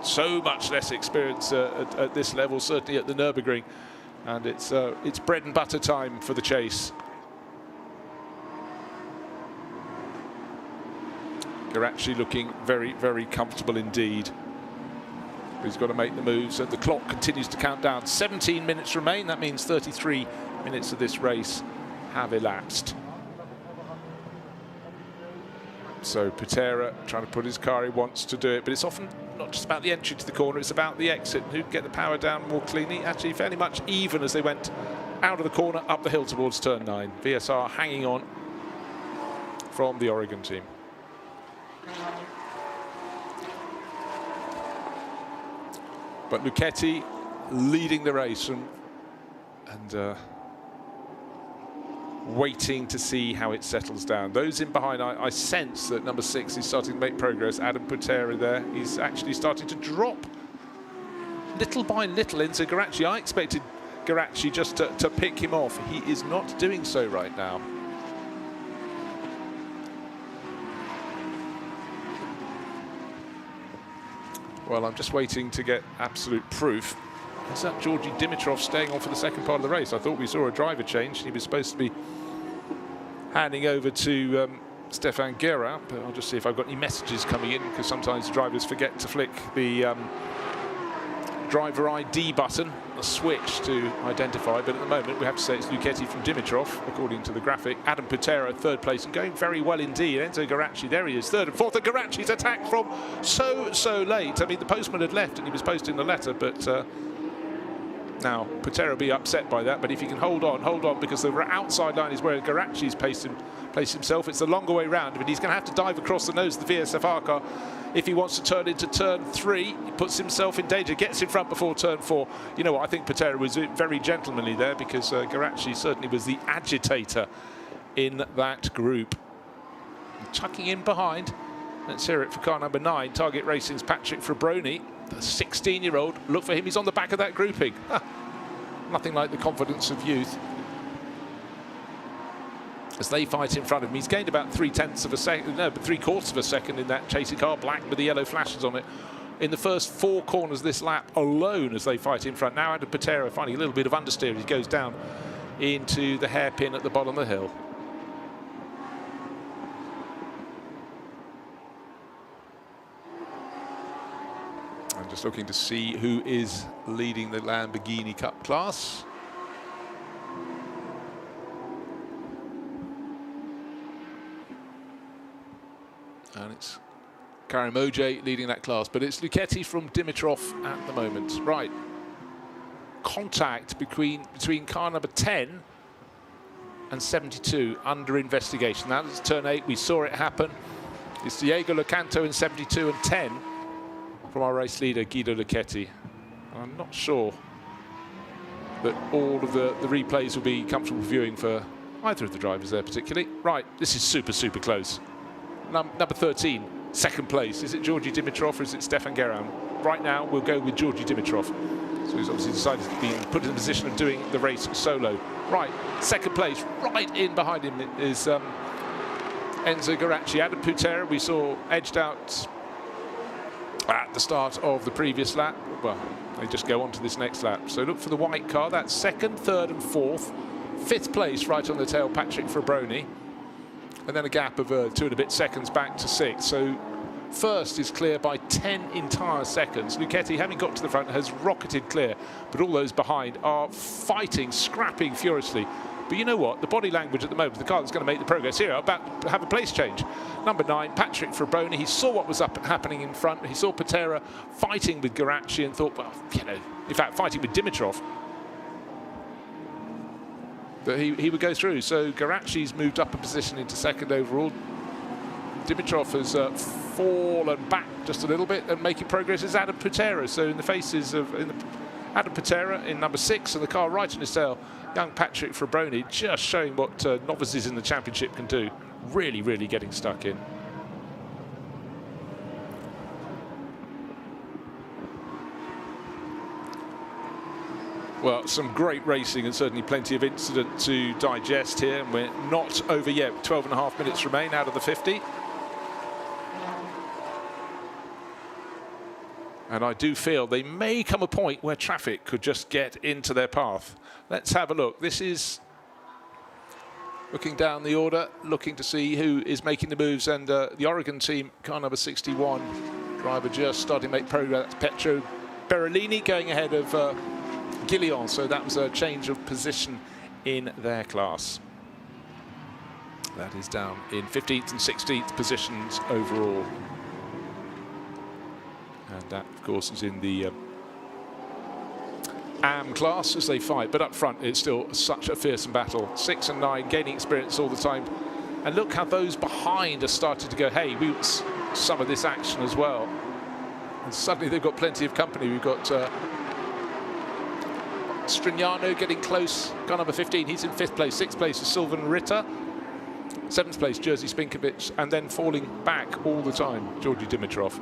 So much less experience at this level, certainly at the Nürburgring. And it's bread and butter time for the chase. Garacci looking very, very comfortable indeed. He's got to make the moves, and the clock continues to count down. 17 minutes remain. That means 33 minutes of this race have elapsed. So Putera trying to put his car, he wants to do it, but it's often not just about the entry to the corner, it's about the exit. Who can get the power down more cleanly? Actually, fairly much even as they went out of the corner, up the hill towards turn 9. VSR hanging on from the Oregon team. But Lucchetti leading the race and waiting to see how it settles down. Those in behind, I sense that number 6 is starting to make progress. Adam Putera there, he's actually starting to drop little by little into Garacci. I expected Garacci just to pick him off. He is not doing so right now. Well, I'm just waiting to get absolute proof. Is that Georgi Dimitrov staying on for the second part of the race? I thought we saw a driver change. He was supposed to be handing over to Stefan Guerra, but I'll just see if I've got any messages coming in, because sometimes drivers forget to flick the driver ID button, a switch to identify. But at the moment, we have to say it's Lucchetti from Dimitrov, according to the graphic. Adam Putera, third place, and going very well indeed. Enzo Garacci, there he is, third and fourth. And Garacci's attacked from so late. I mean, the postman had left and he was posting the letter, but now Putera will be upset by that. But if he can hold on, because the outside line is where Garacci's placed himself. It's the longer way round, but he's going to have to dive across the nose of the VSFR car if he wants to turn into turn 3. He puts himself in danger, gets in front before turn 4. You know what, I think Putera was very gentlemanly there, because Garacci certainly was the agitator in that group. Tucking in behind, let's hear it for car number 9, Target Racing's Patrick Fabroni, the 16-year-old. Look for him, he's on the back of that grouping. Nothing like the confidence of youth. As they fight in front of him, he's gained about 3/10 of a second, no, but 3/4 of a second in that chasing car, black with the yellow flashes on it, in the first 4 corners of this lap alone, as they fight in front. Now Adam Putera finding a little bit of understeer as he goes down into the hairpin at the bottom of the hill. I'm just looking to see who is leading the Lamborghini Cup class. And it's Karim Oj leading that class, but it's Lucchetti from Dimitrov at the moment. Right, contact between car number 10 and 72 under investigation. That's turn 8, we saw it happen. It's Diego Locanto in 72 and 10 from our race leader, Guido Lucchetti. I'm not sure that all of the replays will be comfortable viewing for either of the drivers there particularly. Right, this is super close. Number 13, second place. Is it Georgi Dimitrov or is it Stefan Guerra? Right now, we'll go with Georgi Dimitrov. So he's obviously decided to be put in the position of doing the race solo. Right, second place, right in behind him is Enzo Garacci. Adam Putera, we saw edged out at the start of the previous lap. Well, they just go on to this next lap. So look for the white car. That's second, third and fourth. Fifth place right on the tail, Patrick Fabroni. and then a gap of 2 and a bit seconds back to 6th. So first is clear by 10 entire seconds. Lucchetti, having got to the front, has rocketed clear, but all those behind are fighting, scrapping furiously. But you know what? The body language at the moment, the car that's going to make the progress here, about to have a place change. Number 9, Patrick Fraboni. He saw what was happening in front. He saw Patera fighting with Garacci and thought, well, you know, in fact, fighting with Dimitrov, that he would go through. So Garacci's moved up a position into 2nd overall. Dimitrov has fallen back just a little bit, and making progress is Adam Patera. So in the faces of Adam Patera in number 6, and the car right on his tail, young Patrick Fraboni, just showing what novices in the championship can do. Really, really getting stuck in. Well, some great racing and certainly plenty of incident to digest here. And we're not over yet. 12.5 minutes remain out of the 50. And I do feel they may come a point where traffic could just get into their path. Let's have a look. This is looking down the order, looking to see who is making the moves. And the Oregon team, car number 61, driver just starting to make progress. That's Petro Berolini going ahead of Guillon. So that was a change of position in their class. That is down in 15th and 16th positions overall. And that, of course, is in the AM class as they fight. But up front, it's still such a fearsome battle. 6 and 9, gaining experience all the time. And look how those behind are starting to go, hey, we want some of this action as well. And suddenly they've got plenty of company. We've got Strignano getting close. Car number 15, he's in 5th place. 6th place is Sylvan Ritter. 7th place, Jerzy Spinkovic. And then falling back all the time, Georgi Dimitrov.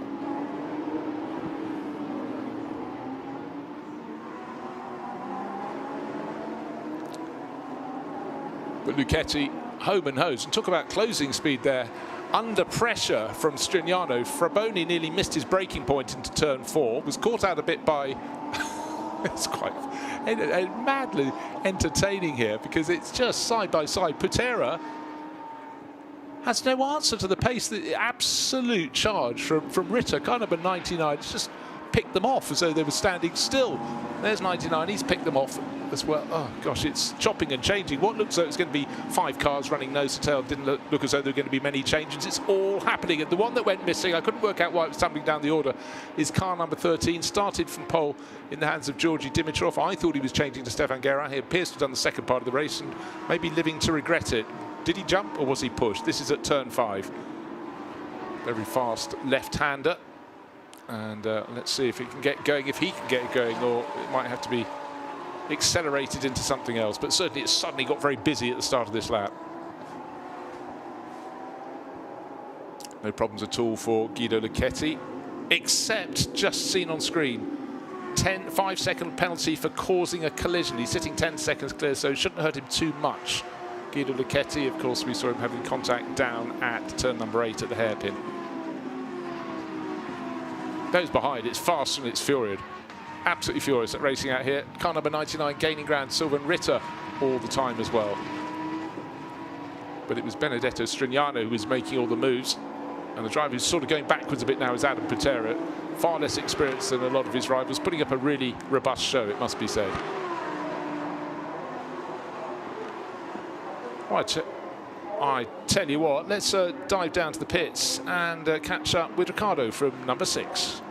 But Lucchetti, home and hose. And talk about closing speed there. Under pressure from Strignano. Fraboni nearly missed his braking point into turn 4. Was caught out a bit by... it's quite madly entertaining here because it's just side by side. Patera has no answer to the pace. The absolute charge from Ritter. Car number 99. It's just picked them off as though they were standing still. There's 99. He's picked them off as well. Oh gosh, it's chopping and changing. What looks like it's going to be 5 cars running nose to tail didn't look as though there were going to be many changes. It's all happening. And the one that went missing, I couldn't work out why it was tumbling down the order, is car number 13. Started from pole in the hands of Georgi Dimitrov. I thought he was changing to Stefan Guerra. He appears to have done the second part of the race and maybe living to regret it. Did he jump or was he pushed? This is at turn 5. Very fast left-hander. And let's see if he can get going, if he can get going, or it might have to be accelerated into something else. But certainly it suddenly got very busy at the start of this lap. No problems at all for Guido Lucchetti, except just seen on screen, 5-second penalty for causing a collision. He's sitting 10 seconds clear, so it shouldn't hurt him too much. Guido Lucchetti, of course, we saw him having contact down at turn number 8 at the hairpin. Those behind, it's fast and it's furious. Absolutely furious at racing out here. Car number 99 gaining ground, Sylvan Ritter all the time as well. But it was Benedetto Strignano who was making all the moves. And the driver who's sort of going backwards a bit now is Adam Patera. Far less experienced than a lot of his rivals, putting up a really robust show, it must be said. Right, I tell you what, let's dive down to the pits and catch up with Ricardo from number 6.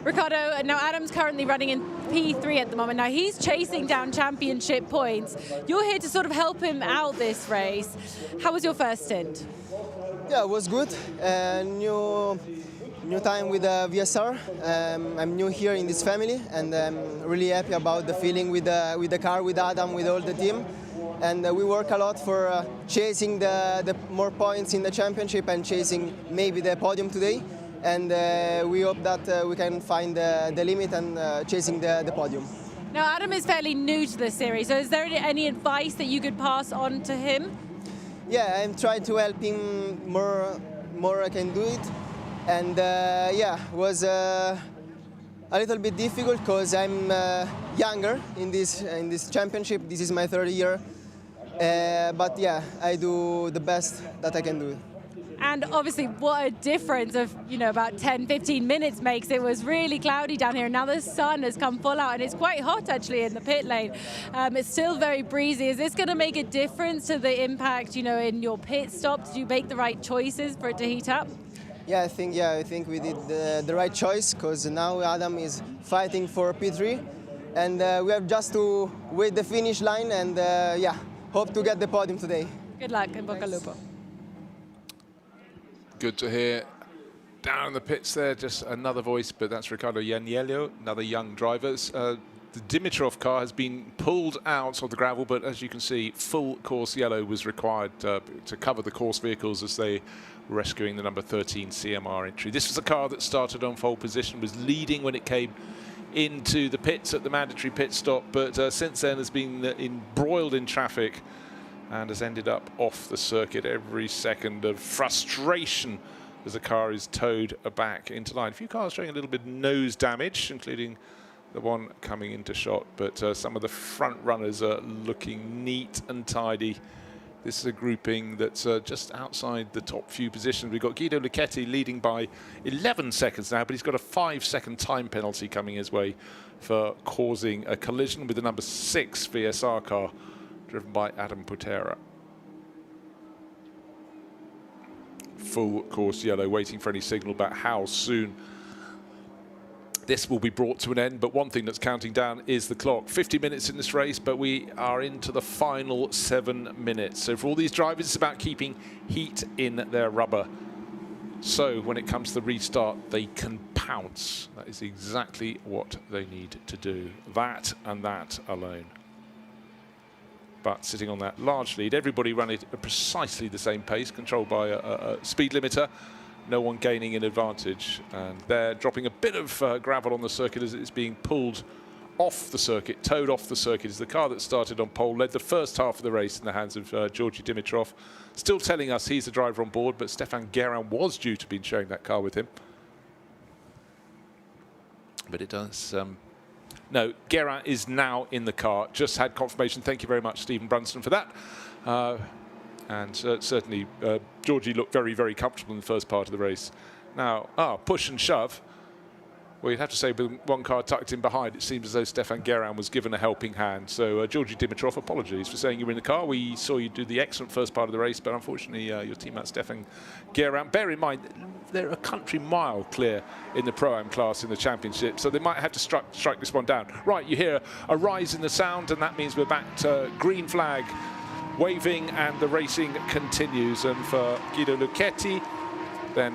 Ricardo, now Adam's currently running in P3 at the moment. Now he's chasing down championship points. You're here to sort of help him out this race. How was your first stint? Yeah, it was good. New time with VSR. I'm new here in this family, and I'm really happy about the feeling with the car, with Adam, with all the team. And we work a lot for chasing the more points in the championship and chasing maybe the podium today. And we hope that we can find the limit and chasing the podium. Now Adam is fairly new to this series, so is there any advice that you could pass on to him? Yeah, I'm trying to help him more I can do it. And yeah, it was a little bit difficult because I'm younger in this championship. This is my 3rd year. But yeah, I do the best that I can do. And obviously what a difference of, you know, about 10, 15 minutes makes. It was really cloudy down here. Now the sun has come full out and it's quite hot actually in the pit lane. It's still very breezy. Is this going to make a difference to the impact, you know, in your pit stop? Did you make the right choices for it to heat up? Yeah, I think we did the right choice, because now Adam is fighting for P3, and we have just to wait the finish line and yeah, hope to get the podium today. Good luck and bocca al lupo. Good to hear. Down in the pits there, just another voice, but that's Riccardo Ianiello, another young driver. The Dimitrov car has been pulled out of the gravel, but as you can see, full course yellow was required to cover the course vehicles as they were rescuing the number 13 CMR entry. This was a car that started on pole position, was leading when it came into the pits at the mandatory pit stop, but since then has been embroiled in traffic and has ended up off the circuit. Every second of frustration as the car is towed back into line. A few cars showing a little bit of nose damage, including the one coming into shot, but some of the front runners are looking neat and tidy. This is a grouping that's just outside the top few positions. We've got Guido Lucchetti leading by 11 seconds now, but he's got a 5-second time penalty coming his way for causing a collision with the number 6 VSR car driven by Adam Putera. Full course yellow, waiting for any signal about how soon this will be brought to an end. But one thing that's counting down is the clock. 50 minutes in this race, but we are into the final 7 minutes. So for all these drivers, it's about keeping heat in their rubber. So when it comes to the restart, they can pounce. That is exactly what they need to do. That and that alone. But sitting on that large lead, everybody running at precisely the same pace, controlled by a speed limiter. No one gaining an advantage, and they're dropping a bit of gravel on the circuit as it's being pulled off the circuit, towed off the circuit. As the car that started on pole led the first half of the race in the hands of Georgi Dimitrov. Still telling us he's the driver on board, but Stefan Guerin was due to be sharing that car with him. But it does. No, Guerin is now in the car. Just had confirmation. Thank you very much, Stephen Brunston, for that. And certainly, Georgie looked very, very comfortable in the first part of the race. Now, push and shove. Well, you'd have to say with one car tucked in behind, it seems as though Stefan Guerin was given a helping hand. So, Georgi Dimitrov, apologies for saying you were in the car. We saw you do the excellent first part of the race, but unfortunately, your teammate Stefan Guerin, bear in mind, they're a country mile clear in the Pro-Am class in the championship, so they might have to strike this one down. Right, you hear a rise in the sound, and that means we're back to green flag waving, and the racing continues. And for Guido Lucchetti, then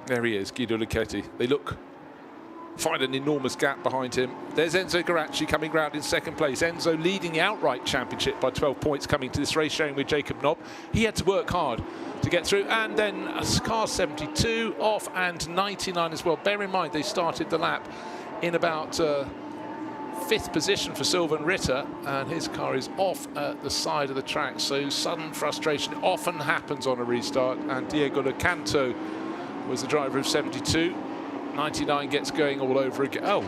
there he is, Guido Lucchetti. They find an enormous gap behind him. There's Enzo Garacci coming round in second place. Enzo leading the outright championship by 12 points coming to this race, sharing with Jacob Knob. He had to work hard to get through, and then car 72 off, and 99 as well. Bear in mind, they started the lap in about 5th position for Sylvain Ritter, and his car is off at the side of the track. So sudden frustration often happens on a restart, and Diego Locanto was the driver of 72. 99 gets going all over again. Oh,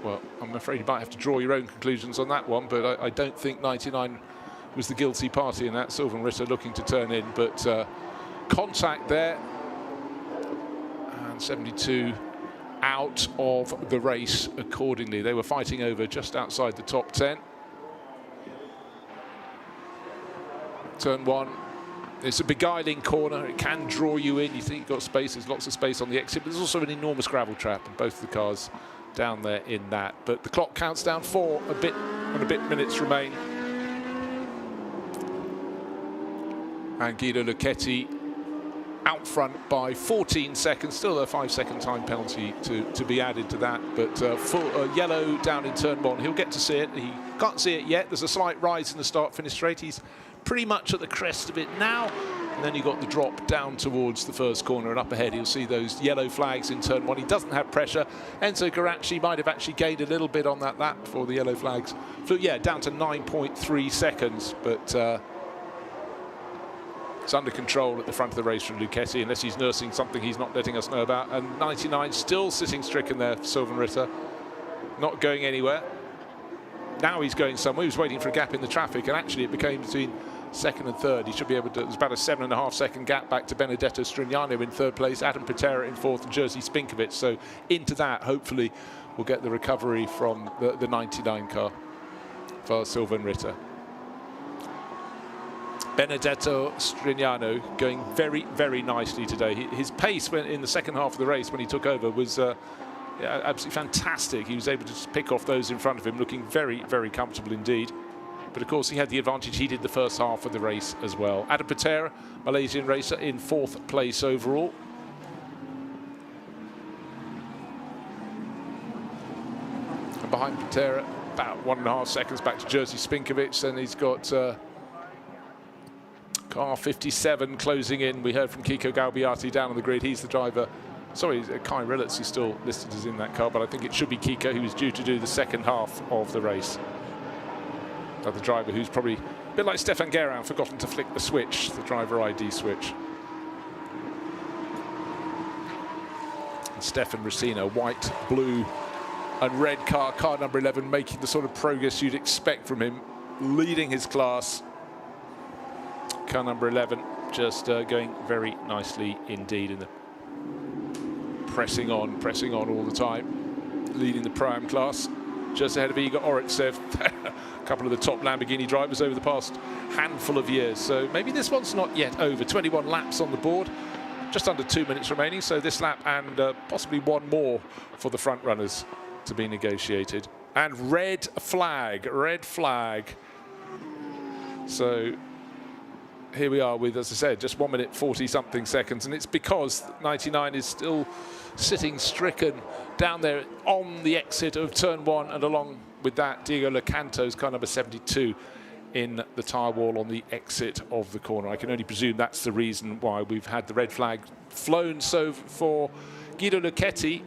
well, I'm afraid you might have to draw your own conclusions on that one, but I don't think 99 was the guilty party in that. Sylvain Ritter looking to turn in, but contact there, and 72 out of the race accordingly. They were fighting over just outside the top 10. Turn 1. It's a beguiling corner. It can draw you in. You think you've got space. There's lots of space on the exit, but there's also an enormous gravel trap, and both the cars down there in that. But the clock counts down 4 minutes remain. And Guido Lucchetti out front by 14 seconds. Still a 5-second time penalty to be added to that, but full yellow down in turn 1. He'll get to see it. He can't see it yet. There's a slight rise in the start-finish straight. He's pretty much at the crest of it now, and then you've got the drop down towards the first corner, and up ahead he'll see those yellow flags in turn 1. He doesn't have pressure. Enzo Garacci might have actually gained a little bit on that lap before the yellow flags. So yeah, down to 9.3 seconds, but it's under control at the front of the race from Lucchetti, unless he's nursing something he's not letting us know about. And 99 still sitting stricken there for Sylvain Ritter, not going anywhere. now he's going somewhere. He was waiting for a gap in the traffic, and actually it became between second and third. He should be able to, there's about a 7.5 second gap back to Benedetto Strignano in third place, Adam Patera in fourth, and Jerzy Spinkovic. So into that, hopefully, we'll get the recovery from the 99 car for Sylvain Ritter. Benedetto Strignano going very, very nicely today. His pace in the second half of the race when he took over was absolutely fantastic. He was able to just pick off those in front of him, looking very, very comfortable indeed. But of course, he had the advantage. He did the first half of the race as well. Adam Patera, Malaysian racer, in fourth place overall. And behind Patera, about 1.5 seconds back to Jerzy Spinkovic. Then he's got car 57 closing in. We heard from Kiko Galbiati down on the grid. He's the driver. Sorry, Kai Rilletz is still listed as in that car, but I think it should be Kiko who is due to do the second half of the race. The driver who's probably a bit like Stefan Guerin, forgotten to flick the switch, the driver ID switch. And Stefan Racina, white, blue and red car number 11, making the sort of progress you'd expect from him, leading his class. Car number 11 just going very nicely indeed, in the pressing on all the time, leading the Pro-Am class, just ahead of Igor Oretsev, a couple of the top Lamborghini drivers over the past handful of years. So maybe this one's not yet over. 21 laps on the board, just under 2 minutes remaining. So this lap and possibly one more for the front runners to be negotiated. And red flag. So here we are with, as I said, just 1 minute 40 something seconds, and it's because 99 is still sitting stricken down there on the exit of turn 1, and along with that, Diego Lecanto's car number 72 in the tyre wall on the exit of the corner. I can only presume that's the reason why we've had the red flag flown. So for Guido Lucchetti,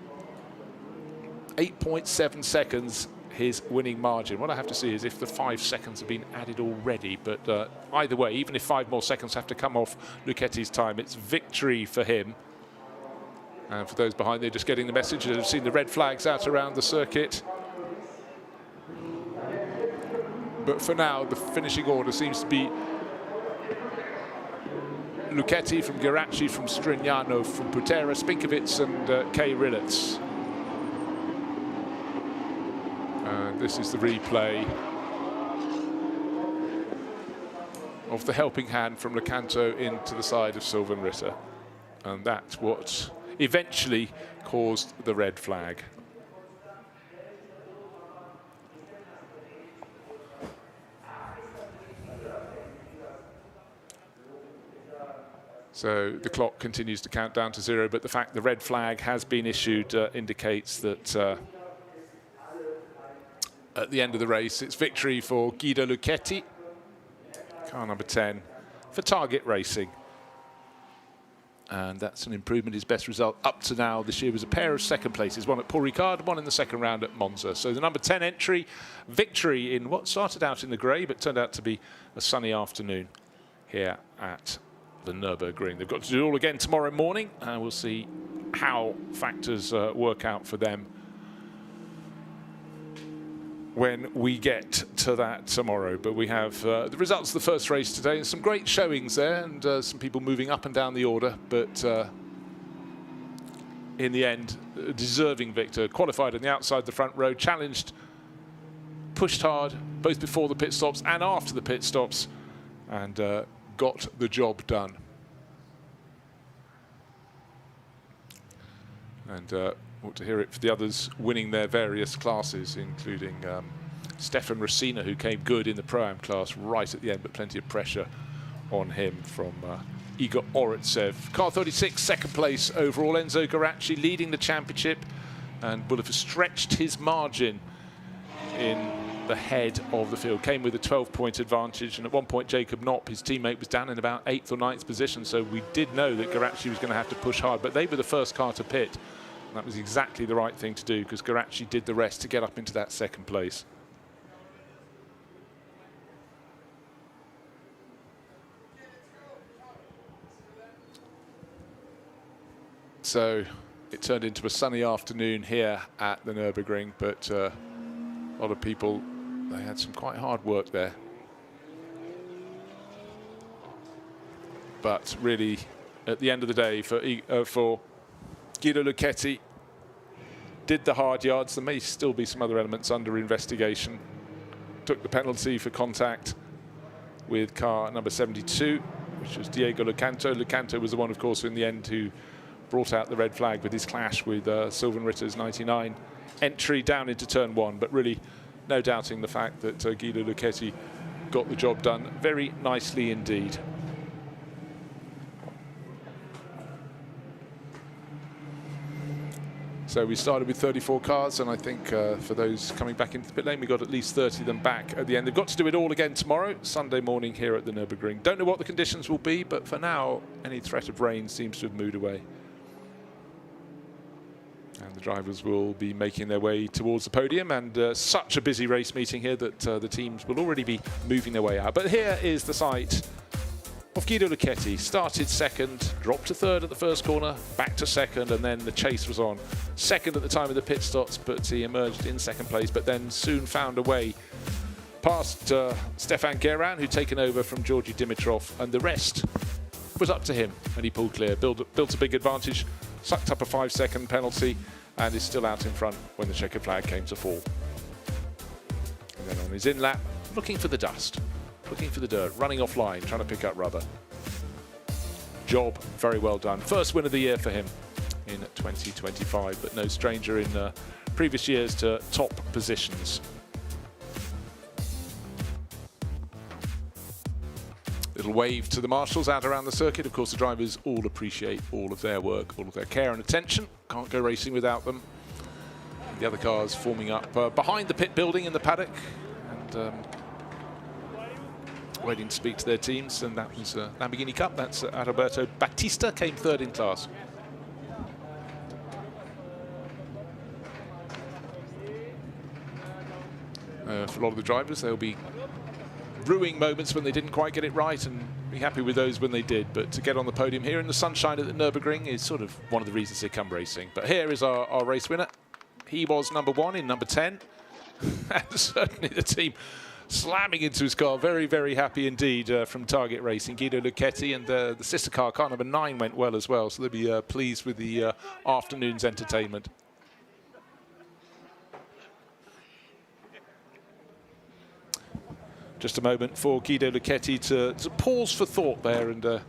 8.7 seconds. His winning margin. What I have to see is if the 5 seconds have been added already, but either way, even if 5 more seconds have to come off Lucchetti's time, it's victory for him. And for those behind, they're just getting the message. They've seen the red flags out around the circuit. But for now, the finishing order seems to be Lucchetti from Geraci, from Strignano, from Patera, Spinkovic and Kai Rilletz. This is the replay of the helping hand from Lecanto into the side of Sylvain Ritter. And that's what eventually caused the red flag. So the clock continues to count down to 0, but the fact the red flag has been issued indicates that at the end of the race, it's victory for Guido Lucchetti, car number 10, for Target Racing. And that's an improvement. His best result up to now this year was a pair of second places, one at Paul Ricard, one in the second round at Monza. So the number 10 entry, victory in what started out in the grey, but turned out to be a sunny afternoon here at the Nürburgring. They've got to do it all again tomorrow morning, and we'll see how factors work out for them when we get to that tomorrow. But we have the results of the first race today, and some great showings there, and some people moving up and down the order. But in the end, a deserving victor, qualified on the outside the front row, challenged, pushed hard, both before the pit stops and after the pit stops, and got the job done. And ought to hear it for the others winning their various classes, including Stefan Racina, who came good in the Pro-Am class right at the end, but plenty of pressure on him from Igor Oretsev. Car 36, second place overall. Enzo Geraci leading the championship, and will have stretched his margin in the head of the field. Came with a 12-point advantage, and at one point Jacob Knopp, his teammate, was down in about 8th or 9th position, so we did know that Geraci was going to have to push hard, but they were the first car to pit. And that was exactly the right thing to do, because Geraci did the rest to get up into that second place. So it turned into a sunny afternoon here at the Nürburgring, but a lot of people They had some quite hard work there. But really, at the end of the day, for Guido Lucchetti, did the hard yards. There may still be some other elements under investigation. Took the penalty for contact with car number 72, which was Diego Lucanto. Lucanto was the one, of course, in the end who brought out the red flag with his clash with Sylvain Ritter's 99 entry down into turn 1. But really, no doubting the fact that Guido Lucchetti got the job done very nicely indeed. So we started with 34 cars, and I think for those coming back into the pit lane, we got at least 30 of them back at the end. They've got to do it all again tomorrow, Sunday morning here at the Nürburgring. Don't know what the conditions will be, but for now, any threat of rain seems to have moved away. And the drivers will be making their way towards the podium, and such a busy race meeting here that the teams will already be moving their way out. But here is the site of Guido Lucchetti. Started second, dropped to third at the first corner, back to second, and then the chase was on. Second at the time of the pit stops, but he emerged in second place, but then soon found a way past Stefan Guerin, who'd taken over from Georgi Dimitrov, and the rest was up to him, and he pulled clear, built a big advantage, sucked up a 5-second penalty, and is still out in front when the checkered flag came to fall. And then on his in lap, looking for the dust, looking for the dirt, running offline, trying to pick up rubber. Job very well done. First win of the year for him in 2025, but no stranger in previous years to top positions. Little wave to the marshals out around the circuit. Of course, the drivers all appreciate all of their work, all of their care and attention. Can't go racing without them. The other cars forming up behind the pit building in the paddock, and waiting to speak to their teams. And that was Lamborghini Cup. That's Adalberto Battista, came third in class. For a lot of the drivers, they'll be ruining moments when they didn't quite get it right, and be happy with those when they did. But to get on the podium here in the sunshine at the Nürburgring is sort of one of the reasons they come racing. But here is our race winner. He was number 1 in number 10. And certainly the team slamming into his car. Very, very happy indeed from Target Racing. Guido Lucchetti, and the sister car number 9, went well as well. So they'll be pleased with the afternoon's entertainment. Just a moment for Guido Lucchetti to pause for thought there and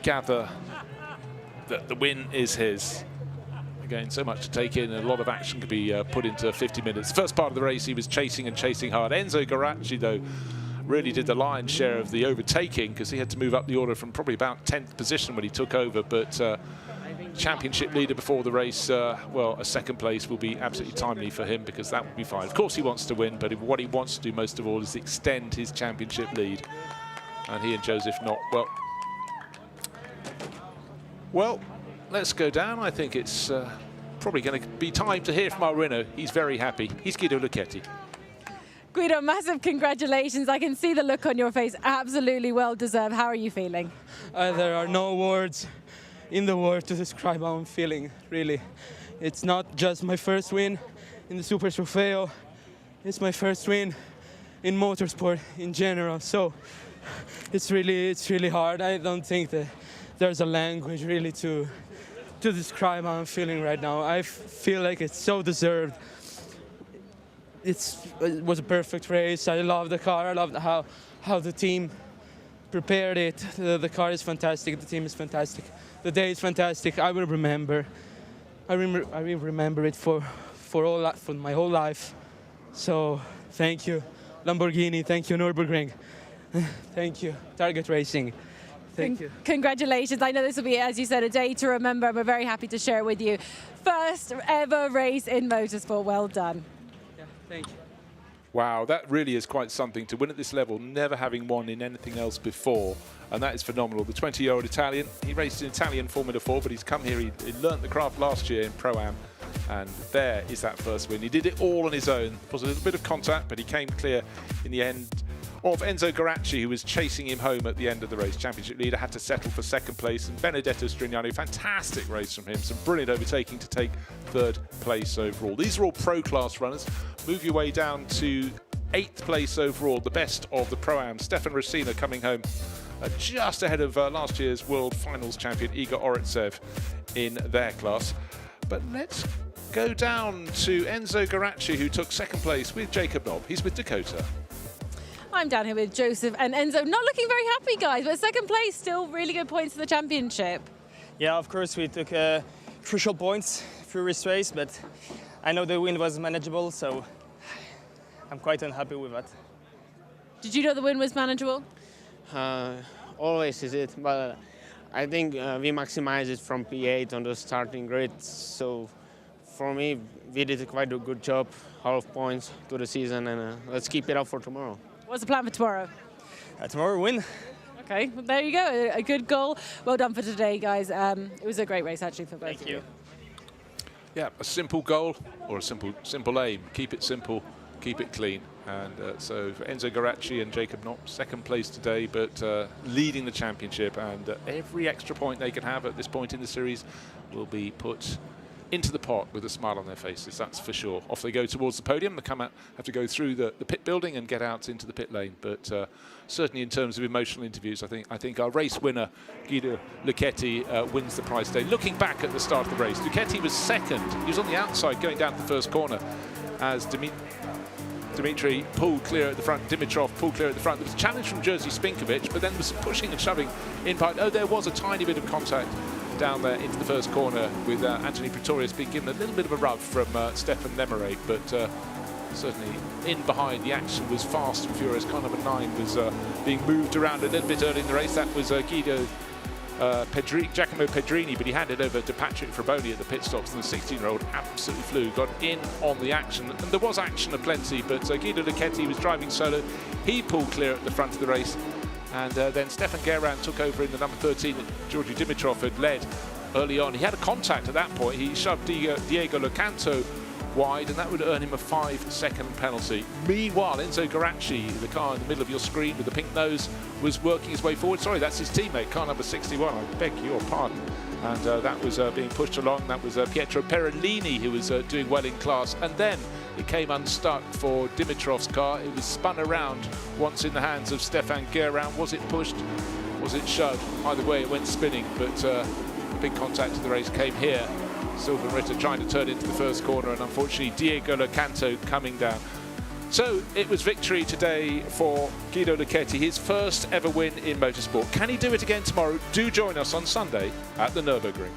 gather that the win is his. Again, so much to take in, and a lot of action could be put into 50 minutes. The first part of the race, he was chasing and chasing hard. Enzo Guaracci, though, really did the lion's share of the overtaking, because he had to move up the order from probably about 10th position when he took over. But championship leader before the race, well, a second place will be absolutely timely for him, because that would be fine. Of course he wants to win, but what he wants to do most of all is extend his championship lead. And he and Joseph not, well, let's go down. I think it's probably going to be time to hear from our winner. He's very happy. He's Guido Lucchetti. Guido, massive congratulations. I can see the look on your face. Absolutely well deserved. How are you feeling? There are no words in the world to describe how I'm feeling, really. It's not just my first win in the Super Trofeo, it's my first win in motorsport in general. So it's really hard. I don't think that there's a language really to describe how I'm feeling right now. I feel like it's so deserved. It was a perfect race. I love the car. I love how the team prepared it. The car is fantastic. The team is fantastic. The day is fantastic. I will remember. I will remember it for my whole life. So thank you, Lamborghini. Thank you, Nürburgring. Thank you, Target Racing. Thank you. Congratulations. I know this will be, as you said, a day to remember. We're very happy to share it with you. First ever race in motorsport. Well done. Yeah, thank you. Wow, that really is quite something to win at this level, never having won in anything else before. And that is phenomenal. The 20-year-old Italian, he raced in Italian Formula 4, but he's come here, he learnt the craft last year in Pro-Am. And there is that first win. He did it all on his own. There was a little bit of contact, but he came clear in the end of Enzo Guaracci, who was chasing him home at the end of the race. Championship leader had to settle for second place. And Benedetto Strignani, fantastic race from him. Some brilliant overtaking to take third place overall. These are all pro-class runners. Move your way down to 8th place overall, the best of the Pro-Am. Stefan Rosina coming home just ahead of last year's World Finals champion Igor Oritsev in their class. But let's go down to Enzo Garacci, who took 2nd place with Jacob Nobb. He's with Dakota. I'm down here with Joseph and Enzo. Not looking very happy, guys, but 2nd place, still really good points in the championship. Yeah, of course, we took crucial points through this race, but I know the win was manageable, so I'm quite unhappy with that. Did you know the win was manageable? Always is it, but I think we maximized it from P8 on the starting grid, so for me, we did quite a good job, half points to the season, and let's keep it up for tomorrow. What's the plan for tomorrow? Tomorrow, win. Okay, well, there you go, a good goal. Well done for today, guys. It was a great race, actually, for both of you. Yeah, a simple goal or a simple aim. Keep it simple, keep it clean. And so for Enzo Garacci and Jacob Nobb, 2nd place today, but leading the championship. And every extra point they can have at this point in the series will be put into the pot with a smile on their faces, that's for sure. Off they go towards the podium. They come out, have to go through the pit building and get out into the pit lane. But certainly in terms of emotional interviews, I think our race winner, Guido Lucchetti, wins the prize today. Looking back at the start of the race, Lucchetti was 2nd. He was on the outside going down to the 1st corner as Dimitri pulled clear at the front, Dimitrov pulled clear at the front. There was a challenge from Jerzy Spinkovic, but then was pushing and shoving in part. Oh, there was a tiny bit of contact down there into the 1st corner with Anthony Pretorius being given a little bit of a rub from Stefan Lemerey, but certainly in behind the action was fast and furious. Car number 9 was being moved around a little bit early in the race. That was Giacomo Pedrini, but he handed over to Patrick Fraboni at the pit stops, and the 16-year-old absolutely flew, got in on the action, and there was action aplenty, but Guido Lucchetti was driving solo. He pulled clear at the front of the race, and then Stefan Guerin took over in the number 13 that Georgi Dimitrov had led early on. He had a contact at that point. He shoved Diego Locanto wide, and that would earn him a 5-second penalty. Meanwhile, Enzo Garacci, the car in the middle of your screen with the pink nose, was working his way forward. Sorry, that's his teammate, car number 61. I beg your pardon. And that was being pushed along. That was Pietro Perellini, who was doing well in class. And then it came unstuck for Dimitrov's car. It was spun around once in the hands of Stefan Guerin. Was it pushed? Was it shoved? Either way, it went spinning. But the big contact of the race came here. Sylvan Ritter trying to turn into the 1st corner, and unfortunately Diego Locanto coming down. So it was victory today for Guido Lucchetti, his 1st ever win in motorsport. Can he do it again tomorrow? Do join us on Sunday at the Nürburgring.